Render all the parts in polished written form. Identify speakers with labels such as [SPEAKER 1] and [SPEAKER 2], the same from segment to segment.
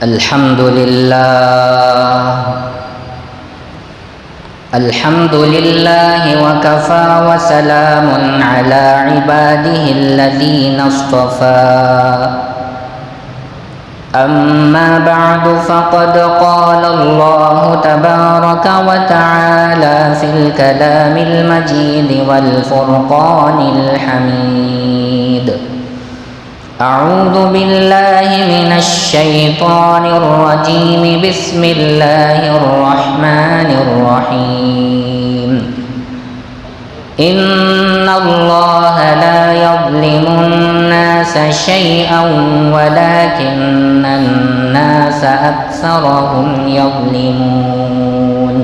[SPEAKER 1] الحمد لله وكفى وسلام على عباده الذين اصطفى أما بعد فقد قال الله تبارك وتعالى في الكلام المجيد والفرقان الحميد أعوذ بالله من الشيطان الرجيم بسم الله الرحمن الرحيم إن الله لا يظلم الناس شيئا ولكن الناس أكثرهم يظلمون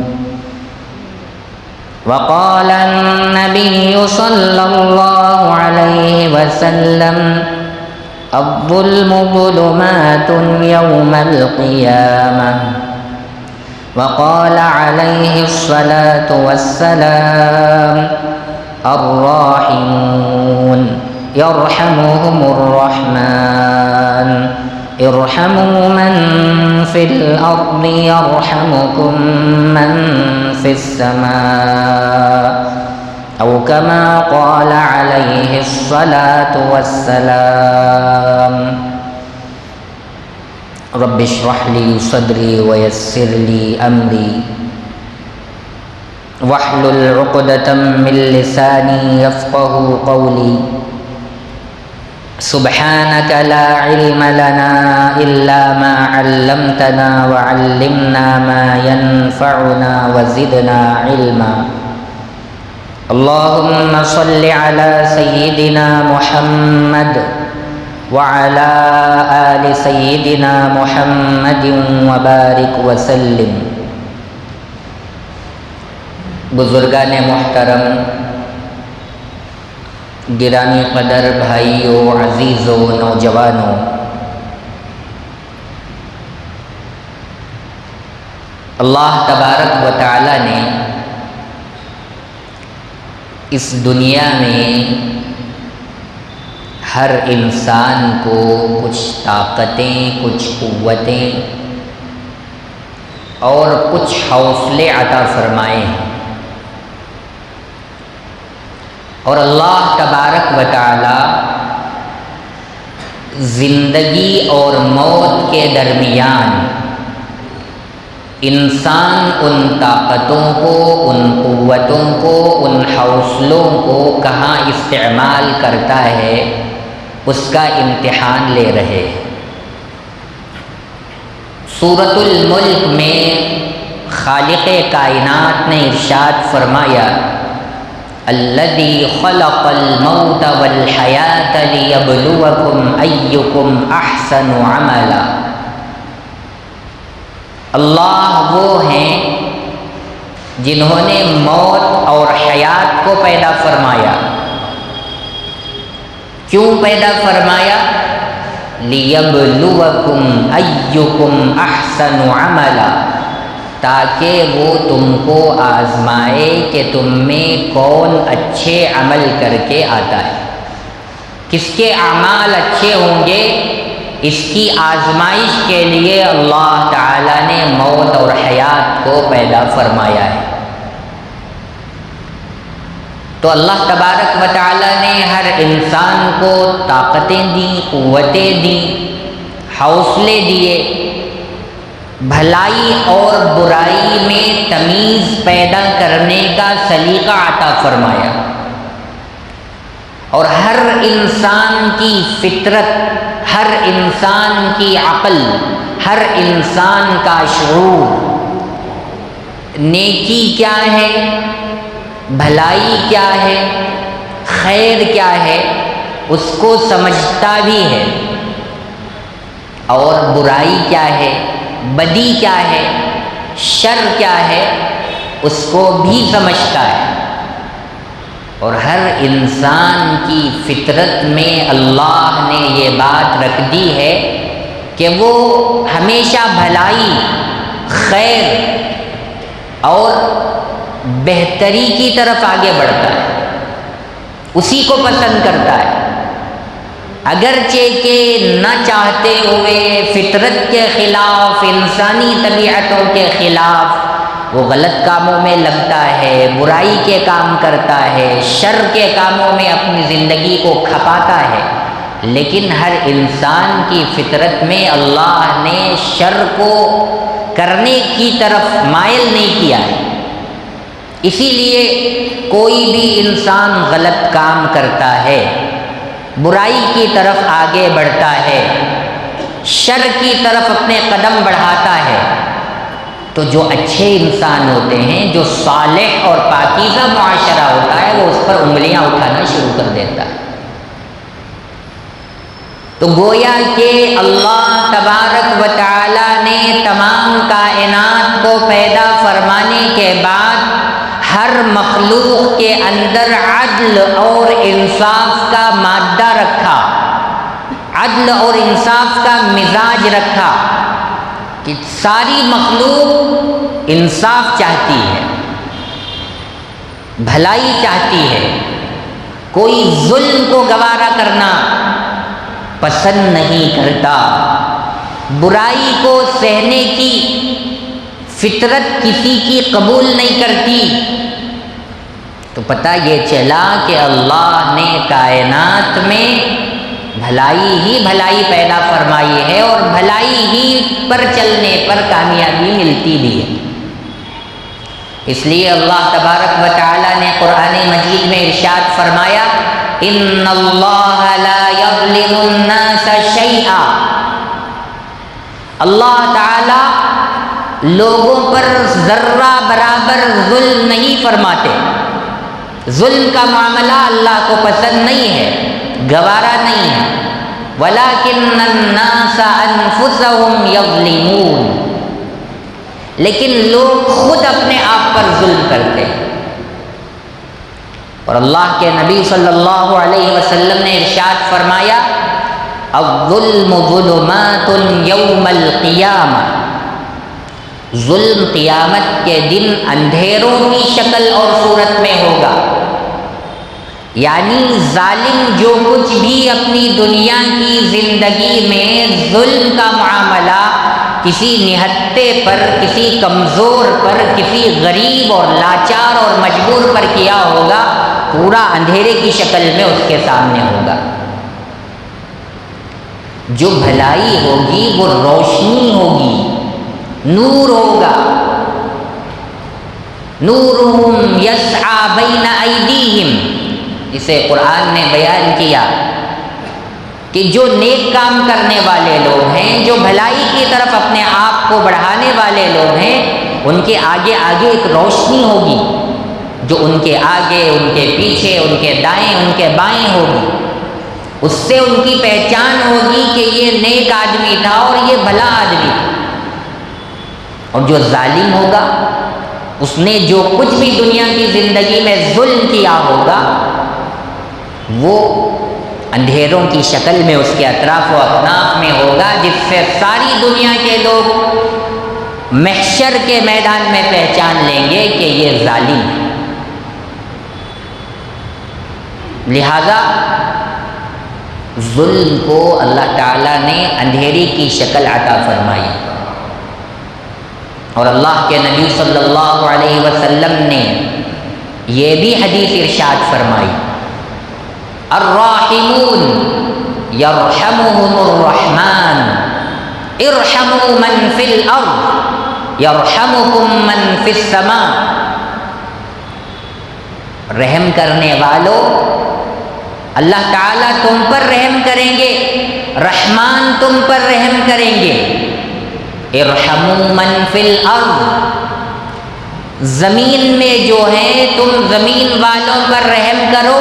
[SPEAKER 1] وقال النبي صلى الله عليه وسلم الظلم ظلمات يوم القيامة وقال عليه الصلاة والسلام الراحمون يرحمهم الرحمن ارحموا من في الأرض يرحمكم من في السماء أو كما قال عليه الصلاة والسلام رب اشرح لي صدري ويسر لي أمري واحلل عقدة من لساني يفقه قولي سبحانك لا علم لنا إلا ما علمتنا وعلمنا ما ينفعنا وزدنا علما اللهم صل على سيدنا محمد وعلى آل سيدنا محمد وبارك وسلم بزرگان محترم، گرامی قدر بھائیوں، عزیزوں، نوجوانوں، اللہ تبارک و تعالی نے اس دنیا میں ہر انسان کو کچھ طاقتیں، کچھ قوتیں اور کچھ حوصلے عطا فرمائے ہیں، اور اللہ تبارک و تعالی زندگی اور موت کے درمیان انسان ان طاقتوں کو، ان قوتوں کو، ان حوصلوں کو کہاں استعمال کرتا ہے اس کا امتحان لے رہے ہیں۔ سورۃ الملک میں خالق کائنات نے ارشاد فرمایا الذی خلق الموت والحیاۃ لیبلوکم ایکم احسن عملا، اللہ وہ ہیں جنہوں نے موت اور حیات کو پیدا فرمایا۔ کیوں پیدا فرمایا؟ لیبلوکم ایکم احسن عملا، تاکہ وہ تم کو آزمائے کہ تم میں کون اچھے عمل کر کے آتا ہے، کس کے اعمال اچھے ہوں گے، اس کی آزمائش کے لیے اللہ تعالیٰ نے موت اور حیات کو پیدا فرمایا ہے۔ تو اللہ تبارک و تعالیٰ نے ہر انسان کو طاقتیں دیں، قوتیں دیں، حوصلے دیے، بھلائی اور برائی میں تمیز پیدا کرنے کا سلیقہ عطا فرمایا، اور ہر انسان کی فطرت، ہر انسان کی عقل، ہر انسان کا شعور نیکی کیا ہے، بھلائی کیا ہے، خیر کیا ہے، اس کو سمجھتا بھی ہے، اور برائی کیا ہے، بدی کیا ہے، شر کیا ہے، اس کو بھی سمجھتا ہے۔ اور ہر انسان کی فطرت میں اللہ نے یہ بات رکھ دی ہے کہ وہ ہمیشہ بھلائی، خیر اور بہتری کی طرف آگے بڑھتا ہے، اسی کو پسند کرتا ہے۔ اگرچہ کہ نہ چاہتے ہوئے فطرت کے خلاف، انسانی طبیعتوں کے خلاف وہ غلط کاموں میں لگتا ہے، برائی کے کام کرتا ہے، شر کے کاموں میں اپنی زندگی کو کھپاتا ہے، لیکن ہر انسان کی فطرت میں اللہ نے شر کو کرنے کی طرف مائل نہیں کیا ہے۔ اسی لیے کوئی بھی انسان غلط کام کرتا ہے، برائی کی طرف آگے بڑھتا ہے، شر کی طرف اپنے قدم بڑھاتا ہے، تو جو اچھے انسان ہوتے ہیں، جو صالح اور پاکیزہ معاشرہ ہوتا ہے، وہ اس پر انگلیاں اٹھانا شروع کر دیتا ہے۔ تو گویا کہ اللہ تبارک و تعالی نے تمام کائنات کو پیدا فرمانے کے بعد ہر مخلوق کے اندر عدل اور انصاف کا مادہ رکھا، عدل اور انصاف کا مزاج رکھا، کہ ساری مخلوق انصاف چاہتی ہے، بھلائی چاہتی ہے، کوئی ظلم کو گوارا کرنا پسند نہیں کرتا، برائی کو سہنے کی فطرت کسی کی قبول نہیں کرتی۔ تو پتہ یہ چلا کہ اللہ نے کائنات میں بھلائی ہی بھلائی پیدا فرمائی ہے، اور بھلائی ہی پر چلنے پر کامیابی ملتی بھی ہے۔ اس لیے اللہ تبارک و تعالی نے قرآن مجید میں ارشاد فرمایا، ان اللہ لا یظلم الناس شیئا، اللہ تعالی لوگوں پر ذرہ برابر ظلم نہیں فرماتے، ظلم کا معاملہ اللہ کو پسند نہیں ہے، گوارا نہیں ہے۔ وَلَكِنَّ النَّاسَ أَنفُسَهُمْ يَظْلِمُونَ، لیکن لوگ خود اپنے آپ پر ظلم کرتے ہیں۔ اور اللہ کے نبی صلی اللہ علیہ وسلم نے ارشاد فرمایا، الظلم ظلمات یوم القیامہ، ظلم قیامت کے دن اندھیروں کی شکل اور صورت میں ہوگا۔ یعنی ظالم جو کچھ بھی اپنی دنیا کی زندگی میں ظلم کا معاملہ کسی نہتے پر، کسی کمزور پر، کسی غریب اور لاچار اور مجبور پر کیا ہوگا، پورا اندھیرے کی شکل میں اس کے سامنے ہوگا۔ جو بھلائی ہوگی وہ روشنی ہوگی، نور ہوگا۔ نورہم یسعی بین ایدیہم، اسے قرآن نے بیان کیا کہ جو نیک کام کرنے والے لوگ ہیں، جو بھلائی کی طرف اپنے آپ کو بڑھانے والے لوگ ہیں، ان کے آگے آگے ایک روشنی ہوگی، جو ان کے آگے، ان کے پیچھے، ان کے دائیں، ان کے بائیں ہوگی۔ اس سے ان کی پہچان ہوگی کہ یہ نیک آدمی تھا اور یہ بھلا آدمی تھا۔ اور جو ظالم ہوگا، اس نے جو کچھ بھی دنیا کی زندگی میں ظلم کیا ہوگا، وہ اندھیروں کی شکل میں اس کے اطراف و اکناف میں ہوگا، جس سے ساری دنیا کے لوگ محشر کے میدان میں پہچان لیں گے کہ یہ ظالم ہے۔ لہذا ظلم کو اللہ تعالیٰ نے اندھیری کی شکل عطا فرمائی، اور اللہ کے نبی صلی اللہ علیہ وسلم نے یہ بھی حدیث ارشاد فرمائی، الراحمون یرحمهم الرحمن ارحموا من فی الارض یرحمکم من فی السماء، رحم کرنے والوں، اللہ تعالیٰ تم پر رحم کریں گے، رحمان تم پر رحم کریں گے۔ ارحموا من فی الارض، زمین میں جو ہے تم زمین والوں پر رحم کرو،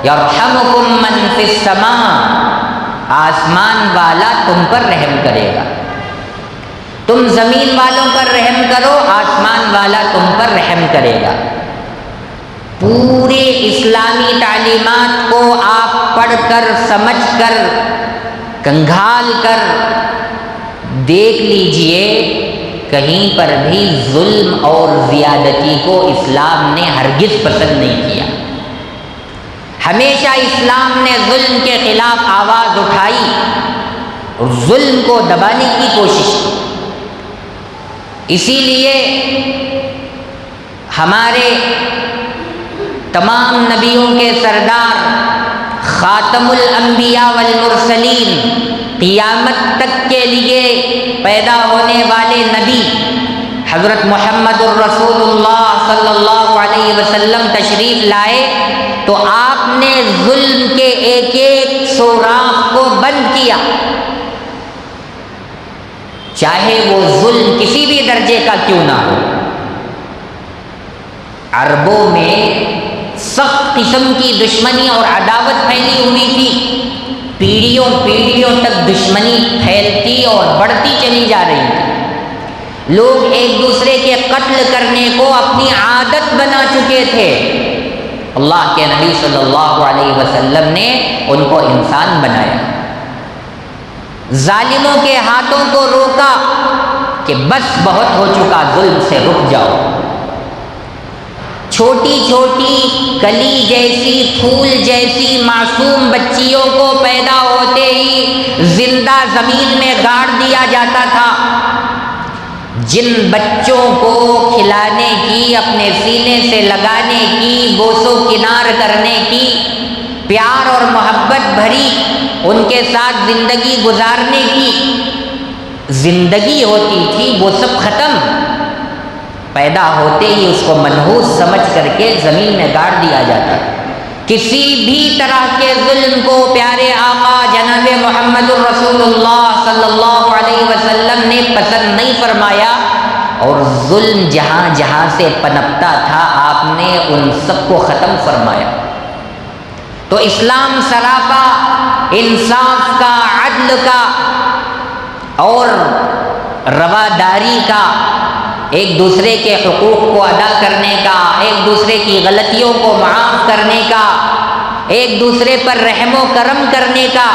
[SPEAKER 1] یرحمکم من فی السماء، آسمان والا تم پر رحم کرے گا۔ تم زمین والوں پر رحم کرو، آسمان والا تم پر رحم کرے گا۔ پورے اسلامی تعلیمات کو آپ پڑھ کر، سمجھ کر، کنگھال کر دیکھ لیجئے، کہیں پر بھی ظلم اور زیادتی کو اسلام نے ہرگز پسند نہیں کیا۔ ہمیشہ اسلام نے ظلم کے خلاف آواز اٹھائی اور ظلم کو دبانے کی کوشش کی۔ اسی لیے ہمارے تمام نبیوں کے سردار خاتم الانبیاء والمرسلین، قیامت تک کے لیے پیدا ہونے والے نبی حضرت محمد الرسول اللہ صلی اللہ علیہ وسلم تشریف لائے تو آپ نے ظلم کے ایک ایک سوراخ کو بند کیا، چاہے وہ ظلم کسی بھی درجے کا کیوں نہ ہو۔ عربوں میں سخت قسم کی دشمنی اور عداوت پھیلی ہوئی تھی، پیڑھیوں تک دشمنی پھیلتی اور بڑھتی چلی جا رہی تھی۔ لوگ ایک دوسرے کے قتل کرنے کو اپنی عادت بنا چکے تھے۔ اللہ کے نبی صلی اللہ علیہ وسلم نے ان کو انسان بنایا، ظالموں کے ہاتھوں کو روکا کہ بس بہت ہو چکا، ظلم سے رک جاؤ۔ چھوٹی چھوٹی کلی جیسی، پھول جیسی معصوم بچیوں کو پیدا ہوتے ہی زندہ زمین میں گاڑ دیا جاتا تھا۔ جن بچوں کو کھلانے کی، اپنے سینے سے لگانے کی، بوس و کنار کرنے کی، پیار اور محبت بھری ان کے ساتھ زندگی گزارنے کی زندگی ہوتی تھی، وہ سب ختم۔ پیدا ہوتے ہی اس کو منحوس سمجھ کر کے زمین میں گاڑ دیا جاتا۔ کسی بھی طرح کے ظلم کو پیارے آقا جناب محمد الرسول اللہ صلی اللہ علیہ وسلم نے پسند نہیں فرمایا، اور ظلم جہاں جہاں سے پنپتا تھا آپ نے ان سب کو ختم فرمایا۔ تو اسلام سراپا انصاف کا، عدل کا اور رواداری کا، ایک دوسرے کے حقوق کو ادا کرنے کا، ایک دوسرے کی غلطیوں کو معاف کرنے کا، ایک دوسرے پر رحم و کرم کرنے کا،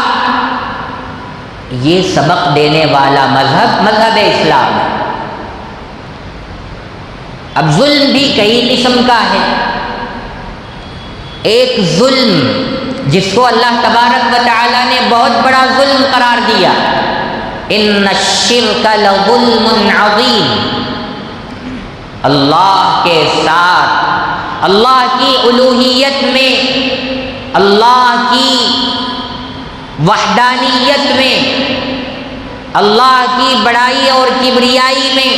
[SPEAKER 1] یہ سبق دینے والا مذہب اسلام ہے۔ اب ظلم بھی کئی قسم کا ہے۔ ایک ظلم جس کو اللہ تبارک و تعالی نے بہت بڑا ظلم قرار دیا، ان الشرک لظلم عظیم، اللہ کے ساتھ، اللہ کی الوہیت میں، اللہ کی وحدانیت میں، اللہ کی بڑائی اور کبریائی میں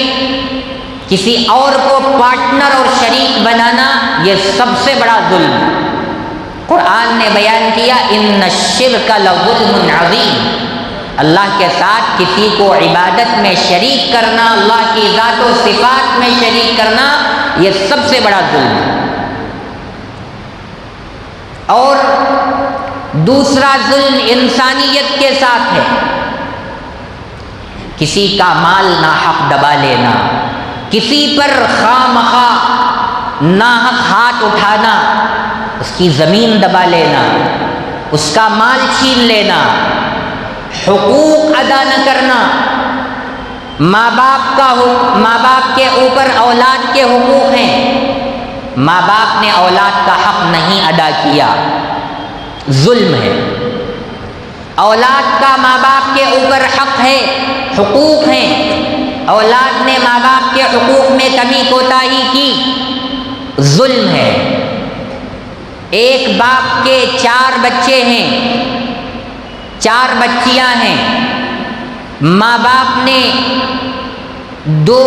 [SPEAKER 1] کسی اور کو پارٹنر اور شریک بنانا، یہ سب سے بڑا ظلم ہے۔ قرآن نے بیان کیا ان الشرک لظلم عظیم، اللہ کے ساتھ کسی کو عبادت میں شریک کرنا، اللہ کی ذات و صفات میں شریک کرنا، یہ سب سے بڑا ظلم ہے۔ اور دوسرا ظلم انسانیت کے ساتھ ہے، کسی کا مال ناحق دبا لینا، کسی پر خواہ مخواہ ناحق ہاتھ اٹھانا، اس کی زمین دبا لینا، اس کا مال چھین لینا، حقوق ادا نہ کرنا، ماں باپ کے اوپر اولاد کے حقوق ہیں، ماں باپ نے اولاد کا حق نہیں ادا کیا، ظلم ہے۔ اولاد کا ماں باپ کے اوپر حق ہے، حقوق ہیں، اولاد نے ماں باپ کے حقوق میں کمی کوتاہی کی، ظلم ہے۔ ایک باپ کے 4 بچے ہیں، 4 بچیاں ہیں، ماں باپ نے 2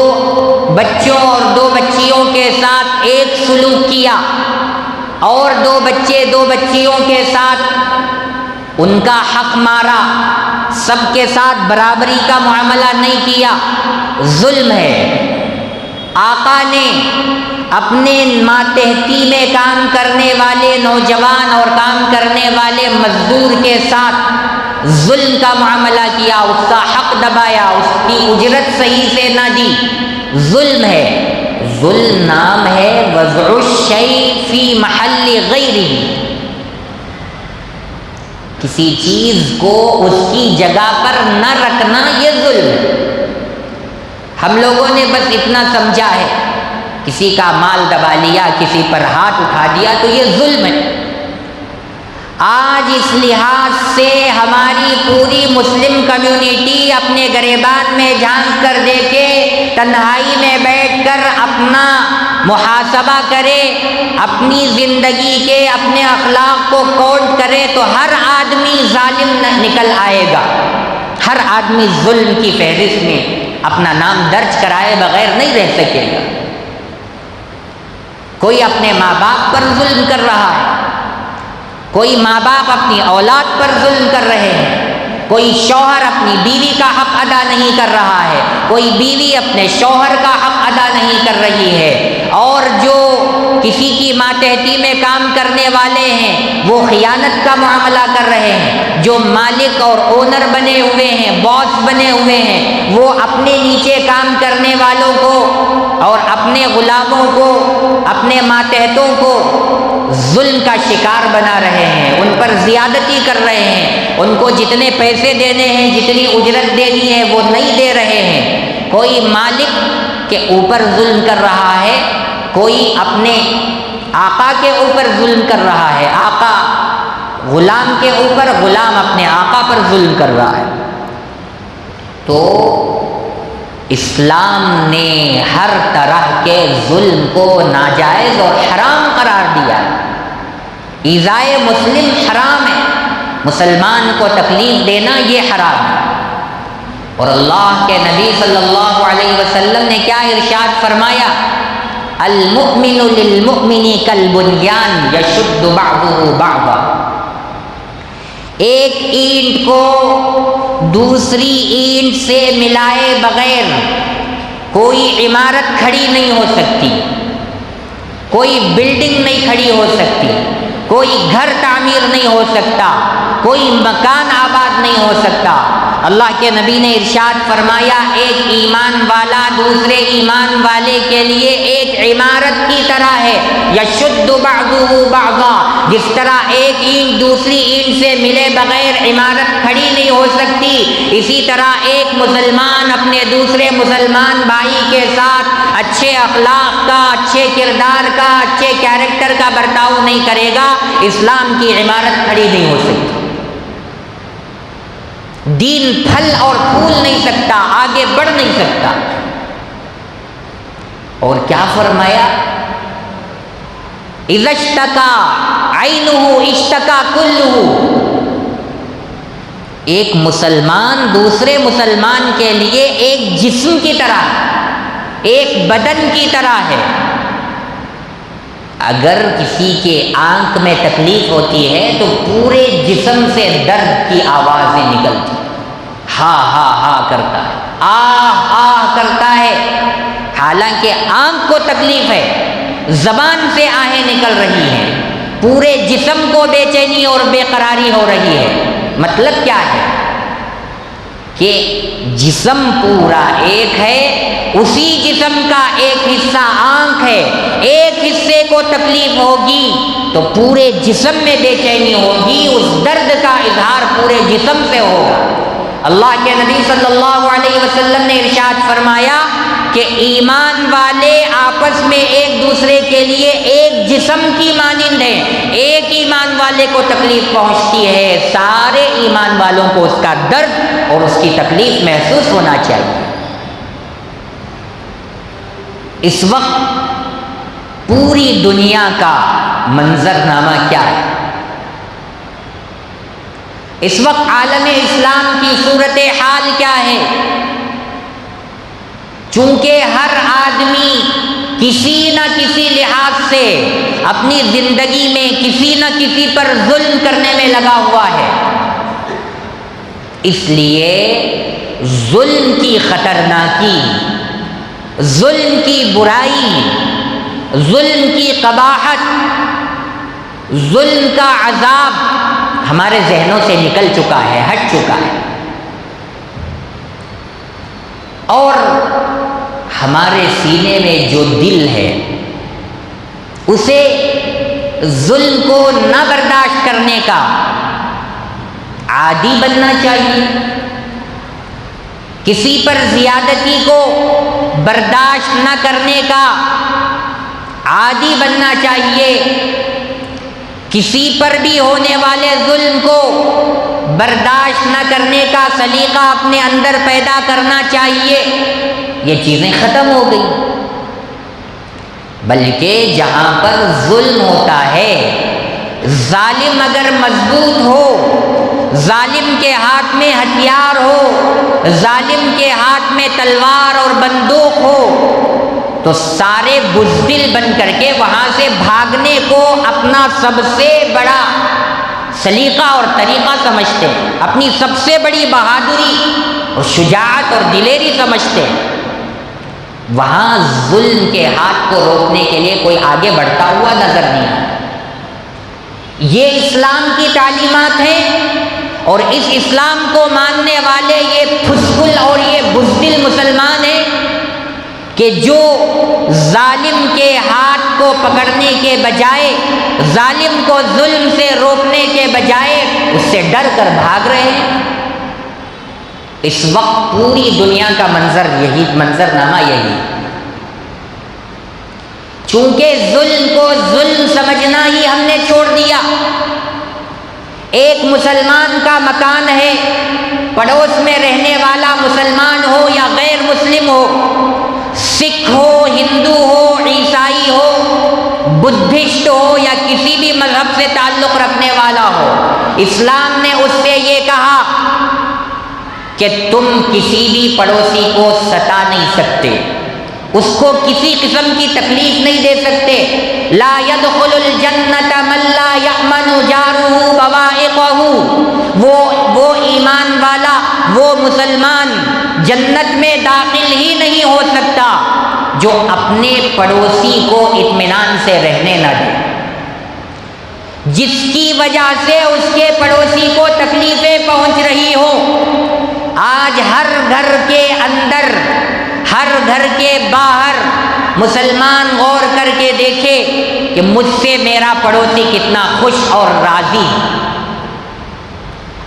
[SPEAKER 1] بچوں اور 2 بچیوں کے ساتھ ایک سلوک کیا، اور 2 بچے 2 بچیوں کے ساتھ ان کا حق مارا، سب کے ساتھ برابری کا معاملہ نہیں کیا، ظلم ہے۔ آقا نے اپنے ماتحتی میں کام کرنے والے نوجوان اور کام کرنے والے مزدور کے ساتھ ظلم کا معاملہ کیا، اس کا حق دبایا، اس کی اجرت صحیح سے نہ دی، ظلم ہے۔ ظلم نام ہے وضع الشیء فی محل غیرہ، کسی چیز کو اس کی جگہ پر نہ رکھنا، یہ ظلم ہے۔ ہم لوگوں نے بس اتنا سمجھا ہے، کسی کا مال دبا لیا، کسی پر ہاتھ اٹھا دیا تو یہ ظلم ہے۔ آج اس لحاظ سے ہماری پوری مسلم کمیونٹی اپنے گریبان میں جھانک کر دیکھے، تنہائی میں بیٹھ کر اپنا محاسبہ کرے، اپنی زندگی کے اپنے اخلاق کو کاؤنٹ کرے تو ہر آدمی ظالم نکل آئے گا۔ ہر آدمی ظلم کی فہرست میں اپنا نام درج کرائے بغیر نہیں رہ سکے گا۔ کوئی اپنے ماں باپ پر ظلم کر رہا ہے، کوئی ماں باپ اپنی اولاد پر ظلم کر رہے ہیں، کوئی شوہر اپنی بیوی کا حق ادا نہیں کر رہا ہے، کوئی بیوی اپنے شوہر کا حق ادا نہیں کر رہی ہے، اور جو کسی کی ماتحتی میں کام کرنے والے ہیں وہ خیانت کا معاملہ کر رہے ہیں، جو مالک اور اونر بنے ہوئے ہیں، باس بنے ہوئے ہیں، وہ اپنے نیچے کام کرنے والوں کو اور اپنے غلاموں کو، اپنے ماتحتوں کو ظلم کا شکار بنا رہے ہیں، ان پر زیادتی کر رہے ہیں، ان کو جتنے پیسے دینے ہیں، جتنی اجرت دینی ہے وہ نہیں دے رہے ہیں۔ کوئی مالک کے اوپر ظلم کر رہا ہے، کوئی اپنے آقا کے اوپر ظلم کر رہا ہے، آقا غلام کے اوپر، غلام اپنے آقا پر ظلم کر رہا ہے۔ تو اسلام نے ہر طرح کے ظلم کو ناجائز اور حرام قرار دیا۔ ایذائے مسلم حرام ہے، مسلمان کو تکلیف دینا یہ حرام ہے۔ اور اللہ کے نبی صلی اللہ علیہ وسلم نے کیا ارشاد فرمایا؟ المؤمن للمؤمن کالبنیان یشد بعضہ بعضا۔ ایک اینٹ کو دوسری اینٹ سے ملائے بغیر کوئی عمارت کھڑی نہیں ہو سکتی، کوئی بلڈنگ نہیں کھڑی ہو سکتی، کوئی گھر تعمیر نہیں ہو سکتا، کوئی مکان آباد نہیں ہو سکتا۔ اللہ کے نبی نے ارشاد فرمایا ایک ایمان والا دوسرے ایمان والے کے لیے ایک عمارت کی طرح ہے، یشد بعضہ بعضا، جس طرح ایک اینٹ دوسری اینٹ سے ملے بغیر عمارت کھڑی نہیں ہو سکتی، اسی طرح ایک مسلمان اپنے دوسرے مسلمان بھائی کے ساتھ اچھے اخلاق کا، اچھے کردار کا، اچھے کیریکٹر کا برتاؤ نہیں کرے گا، اسلام کی عمارت کھڑی نہیں ہو سکتی، دین پھل اور پھول نہیں سکتا، آگے بڑھ نہیں سکتا۔ اور کیا فرمایا؟ اذا اشتکا عینہ اشتکا کلہ، ایک مسلمان دوسرے مسلمان کے لیے ایک جسم کی طرح، ایک بدن کی طرح ہے۔ اگر کسی کے آنکھ میں تکلیف ہوتی ہے تو پورے جسم سے درد کی آوازیں نکلتی، ہا ہا ہا کرتا ہے، آہ آہ کرتا ہے، حالانکہ آنکھ کو تکلیف ہے، زبان سے آہیں نکل رہی ہیں، پورے جسم کو بے چینی اور بے قراری ہو رہی ہے۔ مطلب کیا ہے کہ جسم پورا ایک ہے، اسی جسم کا ایک حصہ آنکھ ہے، ایک حصے کو تکلیف ہوگی تو پورے جسم میں بے چینی ہوگی، اس درد کا اظہار پورے جسم سے ہوگا۔ اللہ کے نبی صلی اللہ علیہ وسلم نے ارشاد فرمایا کہ ایمان والے آپس میں ایک دوسرے کے لیے ایک جسم کی مانند ہیں، ایک ایمان والے کو تکلیف پہنچتی ہے، سارے ایمان والوں کو اس کا درد اور اس کی تکلیف محسوس ہونا چاہیے۔ اس وقت پوری دنیا کا منظرنامہ کیا ہے؟ اس وقت عالم اسلام کی صورتحال کیا ہے؟ چونکہ ہر آدمی کسی نہ کسی لحاظ سے اپنی زندگی میں کسی نہ کسی پر ظلم کرنے میں لگا ہوا ہے، اس لیے ظلم کی خطرناکی، ظلم کی برائی، ظلم کی قباحت، ظلم کا عذاب ہمارے ذہنوں سے نکل چکا ہے، ہٹ چکا ہے، اور ہمارے سینے میں جو دل ہے اسے ظلم کو نہ برداشت کرنے کا عادی بننا چاہیے، کسی پر زیادتی کو برداشت نہ کرنے کا عادی بننا چاہیے، کسی پر بھی ہونے والے ظلم کو برداشت نہ کرنے کا سلیقہ اپنے اندر پیدا کرنا چاہیے. یہ چیزیں ختم ہو گئی. بلکہ جہاں پر ظلم ہوتا ہے، ظالم اگر مضبوط ہو، ظالم کے ہاتھ میں ہتھیار ہو، ظالم کے ہاتھ میں تلوار اور بندوق ہو، تو سارے بزدل بن کر کے وہاں سے بھاگنے کو اپنا سب سے بڑا سلیقہ اور طریقہ سمجھتے ہیں، اپنی سب سے بڑی بہادری اور شجاعت اور دلیری سمجھتے ہیں. وہاں ظلم کے ہاتھ کو روکنے کے لیے کوئی آگے بڑھتا ہوا نظر نہیں آتا. یہ اسلام کی تعلیمات ہیں، اور اس اسلام کو ماننے والے یہ پھسکل اور یہ بزدل مسلمان ہیں کہ جو ظالم کے ہاتھ کو پکڑنے کے بجائے، ظالم کو ظلم سے روکنے کے بجائے اس سے ڈر کر بھاگ رہے ہیں. اس وقت پوری دنیا کا منظرنامہ یہی. چونکہ ظلم کو ظلم سمجھنا ہی ہم نے چھوڑ دیا. ایک مسلمان کا مکان ہے، پڑوس میں رہنے والا مسلمان ہو یا غیر مسلم ہو، سکھ ہو، ہندو ہو، عیسائی ہو، بدھسٹ ہو یا کسی بھی مذہب سے تعلق رکھنے والا ہو، اسلام نے اس سے یہ کہا کہ تم کسی بھی پڑوسی کو ستا نہیں سکتے، اس کو کسی قسم کی تکلیف نہیں دے سکتے. لا يدخل الجنت من لا يأمن جاره بوائقه. وہ ایمان والا، وہ مسلمان جنت میں داخل ہی نہیں ہو سکتا جو اپنے پڑوسی کو اطمینان سے رہنے نہ دے، جس کی وجہ سے اس کے پڑوسی کو تکلیفیں پہنچ رہی ہوں. آج ہر گھر کے اندر، ہر گھر کے باہر مسلمان غور کر کے دیکھے کہ مجھ سے میرا پڑوسی کتنا خوش اور راضی.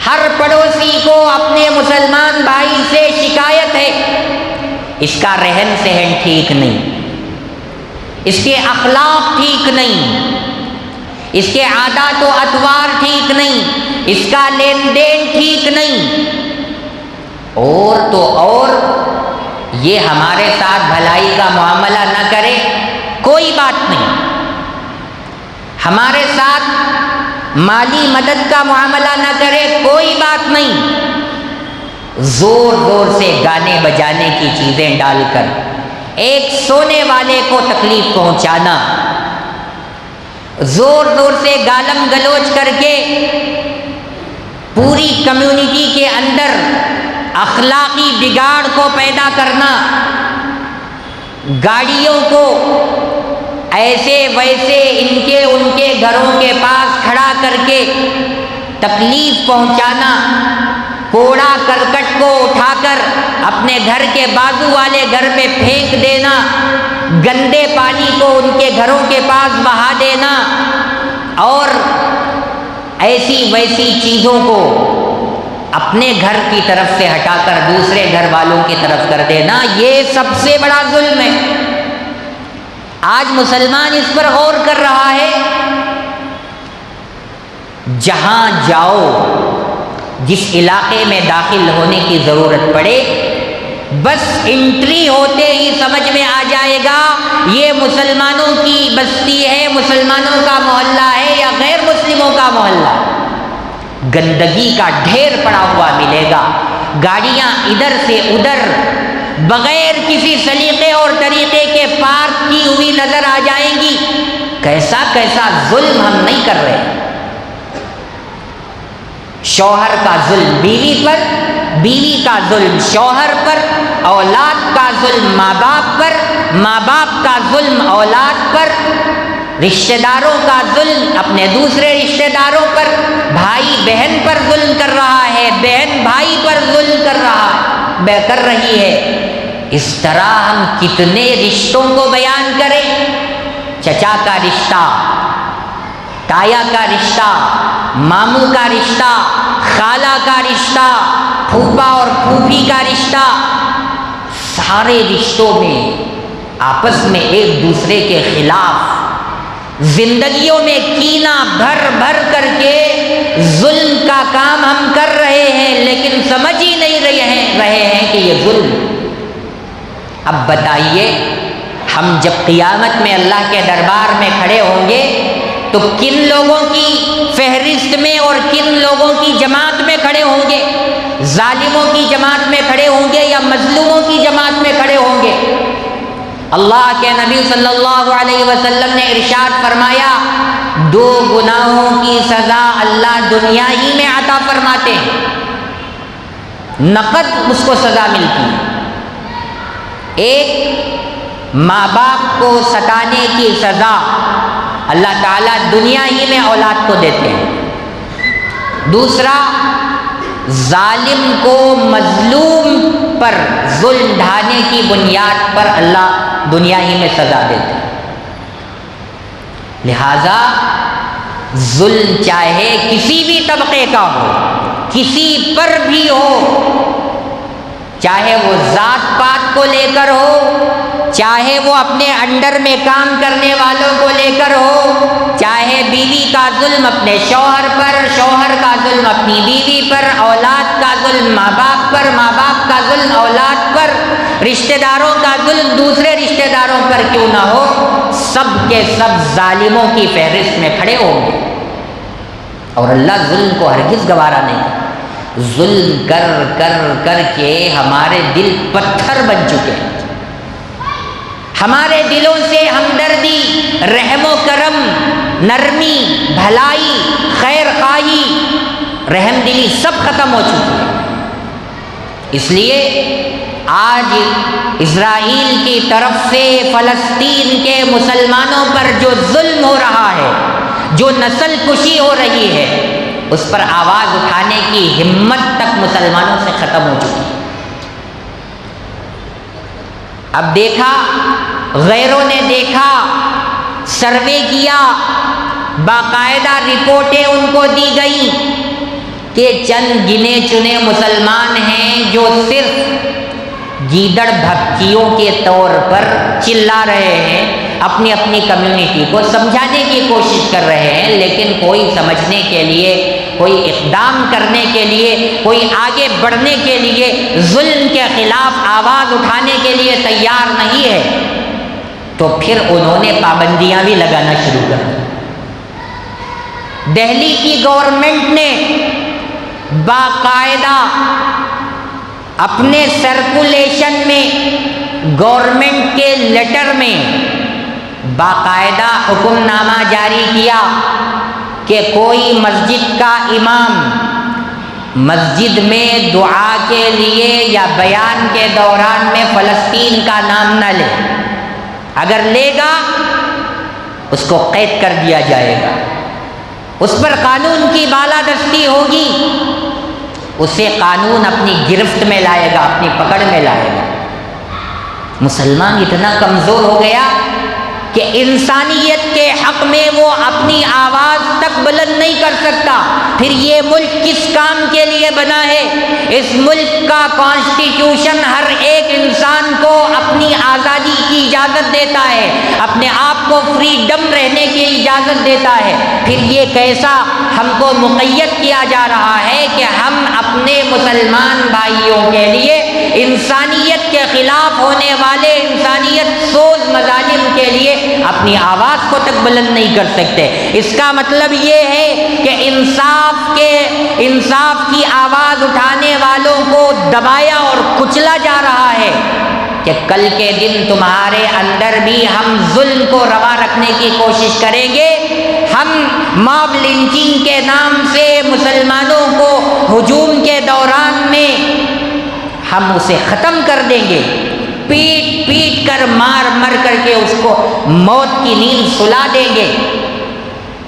[SPEAKER 1] ہر پڑوسی کو اپنے مسلمان بھائی سے شکایت ہے، اس کا رہن سہن ٹھیک نہیں، اس کے اخلاق ٹھیک نہیں، اس کے عادات و اطوار ٹھیک نہیں، اس کا لین دین ٹھیک نہیں. اور تو اور یہ ہمارے ساتھ بھلائی کا معاملہ نہ کرے، کوئی بات نہیں، ہمارے ساتھ مالی مدد کا معاملہ نہ کرے، کوئی بات نہیں. زور زور سے گانے بجانے کی چیزیں ڈال کر ایک سونے والے کو تکلیف پہنچانا، زور زور سے گالم گلوچ کر کے پوری کمیونٹی کے اندر اخلاقی بگاڑ کو پیدا کرنا، گاڑیوں کو ایسے ویسے ان کے گھروں کے پاس کھڑا کر کے تکلیف پہنچانا، کوڑا کرکٹ کو اٹھا کر اپنے گھر کے بازو والے گھر پہ پھینک دینا، گندے پانی کو ان کے گھروں کے پاس بہا دینا، اور ایسی ویسی چیزوں کو اپنے گھر کی طرف سے ہٹا کر دوسرے گھر والوں کی طرف کر دینا، یہ سب سے بڑا ظلم ہے. آج مسلمان اس پر غور کر رہا ہے. جہاں جاؤ، جس علاقے میں داخل ہونے کی ضرورت پڑے، بس انٹری ہوتے ہی سمجھ میں آ جائے گا یہ مسلمانوں کی بستی ہے، مسلمانوں کا محلہ ہے یا غیر مسلموں کا محلہ. گندگی کا ڈھیر پڑا ہوا ملے گا، گاڑیاں ادھر سے ادھر بغیر کسی سلیقے اور طریقے کے پارک کی ہوئی نظر آ جائیں گی. کیسا کیسا ظلم ہم نہیں کر رہے. شوہر کا ظلم بیوی پر، بیوی کا ظلم شوہر پر، اولاد کا ظلم ماں باپ پر، ماں باپ کا ظلم اولاد پر، رشتہ داروں کا ظلم اپنے دوسرے رشتہ داروں پر، بھائی بہن پر ظلم کر رہا ہے، بہن بھائی پر ظلم کر رہی ہے. اس طرح ہم کتنے رشتوں کو بیان کریں. چچا کا رشتہ، تایا کا رشتہ، ماموں کا رشتہ، خالہ کا رشتہ، پھوپھا اور پھوپھی کا رشتہ، سارے رشتوں میں آپس میں ایک دوسرے کے خلاف
[SPEAKER 2] زندگیوں میں کینہ بھر بھر کر کے ظلم کا کام ہم کر رہے ہیں، لیکن سمجھ ہی نہیں رہے ہیں کہ یہ ظلم۔ اب بتائیے، ہم جب قیامت میں اللہ کے دربار میں کھڑے ہوں گے تو کن لوگوں کی فہرست میں اور کن لوگوں کی جماعت میں کھڑے ہوں گے؟ ظالموں کی جماعت میں کھڑے ہوں گے یا مظلوموں کی جماعت میں کھڑے ہوں گے؟ اللہ کے نبی صلی اللہ علیہ وسلم نے ارشاد فرمایا، دو گناہوں کی سزا اللہ دنیا ہی میں عطا فرماتے ہیں، نقد اس کو سزا ملتی ہے۔ ایک، ماں باپ کو ستانے کی سزا اللہ تعالیٰ دنیا ہی میں اولاد کو دیتے ہیں۔ دوسرا، ظالم کو مظلوم پر ظلم ڈھانے کی بنیاد پر اللہ دنیا ہی میں سزا دیتے ہیں۔ لہذا ظلم چاہے کسی بھی طبقے کا ہو، کسی پر بھی ہو، چاہے وہ ذات پات کو لے کر ہو، چاہے وہ اپنے انڈر میں کام کرنے والوں کو لے کر ہو، چاہے بیوی کا ظلم اپنے شوہر پر، شوہر کا ظلم اپنی بیوی پر، اولاد کا ظلم ماں باپ پر، ماں باپ کا ظلم اولاد پر، رشتہ داروں کا ظلم دوسرے رشتہ داروں پر کیوں نہ ہو، سب کے سب ظالموں کی فہرست میں کھڑے ہوں گے۔ اور اللہ ظلم کو ہرگز گوارا نہیں۔ ظلم کر کر کر کے ہمارے دل پتھر بن چکے ہیں، ہمارے دلوں سے ہمدردی، رحم و کرم، نرمی، بھلائی، خیر خواہی، رحم دلی سب ختم ہو چکی ہے۔ اس لیے آج اسرائیل کی طرف سے فلسطین کے مسلمانوں پر جو ظلم ہو رہا ہے، جو نسل کشی ہو رہی ہے، اس پر آواز اٹھانے کی ہمت تک مسلمانوں سے ختم ہو چکی ہے۔ اب دیکھا، غیروں نے دیکھا، سروے کیا، باقاعدہ رپورٹیں ان کو دی گئیں کہ چند گنے چنے مسلمان ہیں جو صرف گیدڑ بھپکیوں کے طور پر چلا رہے ہیں، اپنی اپنی کمیونٹی کو سمجھانے کی کوشش کر رہے ہیں، لیکن کوئی سمجھنے کے لیے، کوئی اقدام کرنے کے لیے، کوئی آگے بڑھنے کے لیے، ظلم کے خلاف آواز اٹھانے کے لیے تیار نہیں ہے۔ تو پھر انہوں نے پابندیاں بھی لگانا شروع کر دی۔ دہلی کی گورنمنٹ نے باقاعدہ اپنے سرکولیشن میں، گورنمنٹ کے لیٹر میں باقاعدہ حکم نامہ جاری کیا کہ کوئی مسجد کا امام مسجد میں دعا کے لیے یا بیان کے دوران میں فلسطین کا نام نہ لے، اگر لے گا اس کو قید کر دیا جائے گا، اس پر قانون کی بالادستی ہوگی، اسے قانون اپنی گرفت میں لائے گا، اپنی پکڑ میں لائے گا۔ مسلمان اتنا کمزور ہو گیا کہ انسانیت کے حق میں وہ اپنی آواز تک بلند نہیں کر سکتا۔ پھر یہ ملک کس کام کے لیے بنا ہے؟ اس ملک کا کانسٹیٹیوشن ہر ایک انسان کو اپنی آزادی کی اجازت دیتا ہے، اپنے آپ کو فریڈم رہنے کی اجازت دیتا ہے۔ پھر یہ کیسا ہم کو مقید کیا جا رہا ہے کہ ہم اپنے مسلمان بھائیوں کے لیے انسانیت کے خلاف ہونے والے انسانیت سوز مظالم کے لیے اپنی آواز کو تک بلند نہیں کر سکتے۔ اس کا مطلب یہ ہے کہ انصاف کی آواز اٹھانے والوں کو دبایا اور کچلا جا رہا ہے کہ کل کے دن تمہارے اندر بھی ہم ظلم کو روا رکھنے کی کوشش کریں گے، ہم ماب لنچنگ کے نام سے مسلمانوں کو ہجوم کے دوران میں ہم اسے ختم کر دیں گے، پیٹ پیٹ کر، مار مر کر کے اس کو موت کی نیند سلا دیں گے،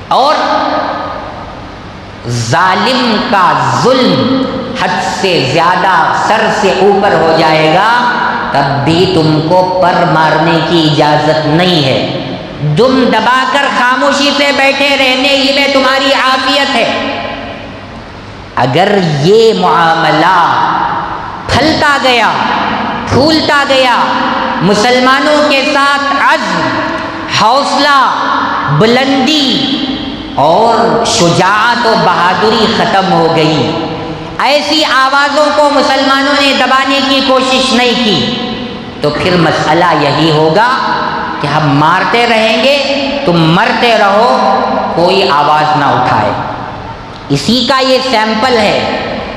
[SPEAKER 2] اور ظالم کا ظلم حد سے زیادہ سر سے اوپر ہو جائے گا، تب بھی تم کو پر مارنے کی اجازت نہیں ہے۔ دم دبا کر خاموشی سے بیٹھے رہنے ہی میں تمہاری عافیت ہے۔ اگر یہ معاملہ پھلتا گیا، پھولتا گیا، مسلمانوں کے ساتھ عزم، حوصلہ، بلندی اور شجاعت و بہادری ختم ہو گئی. ایسی آوازوں کو مسلمانوں نے دبانے کی کوشش نہیں کی. تو پھر مسئلہ یہی ہوگا کہ ہم مارتے رہیں گے، تم مرتے رہو، کوئی آواز نہ اٹھائے. اسی کا یہ سیمپل ہے،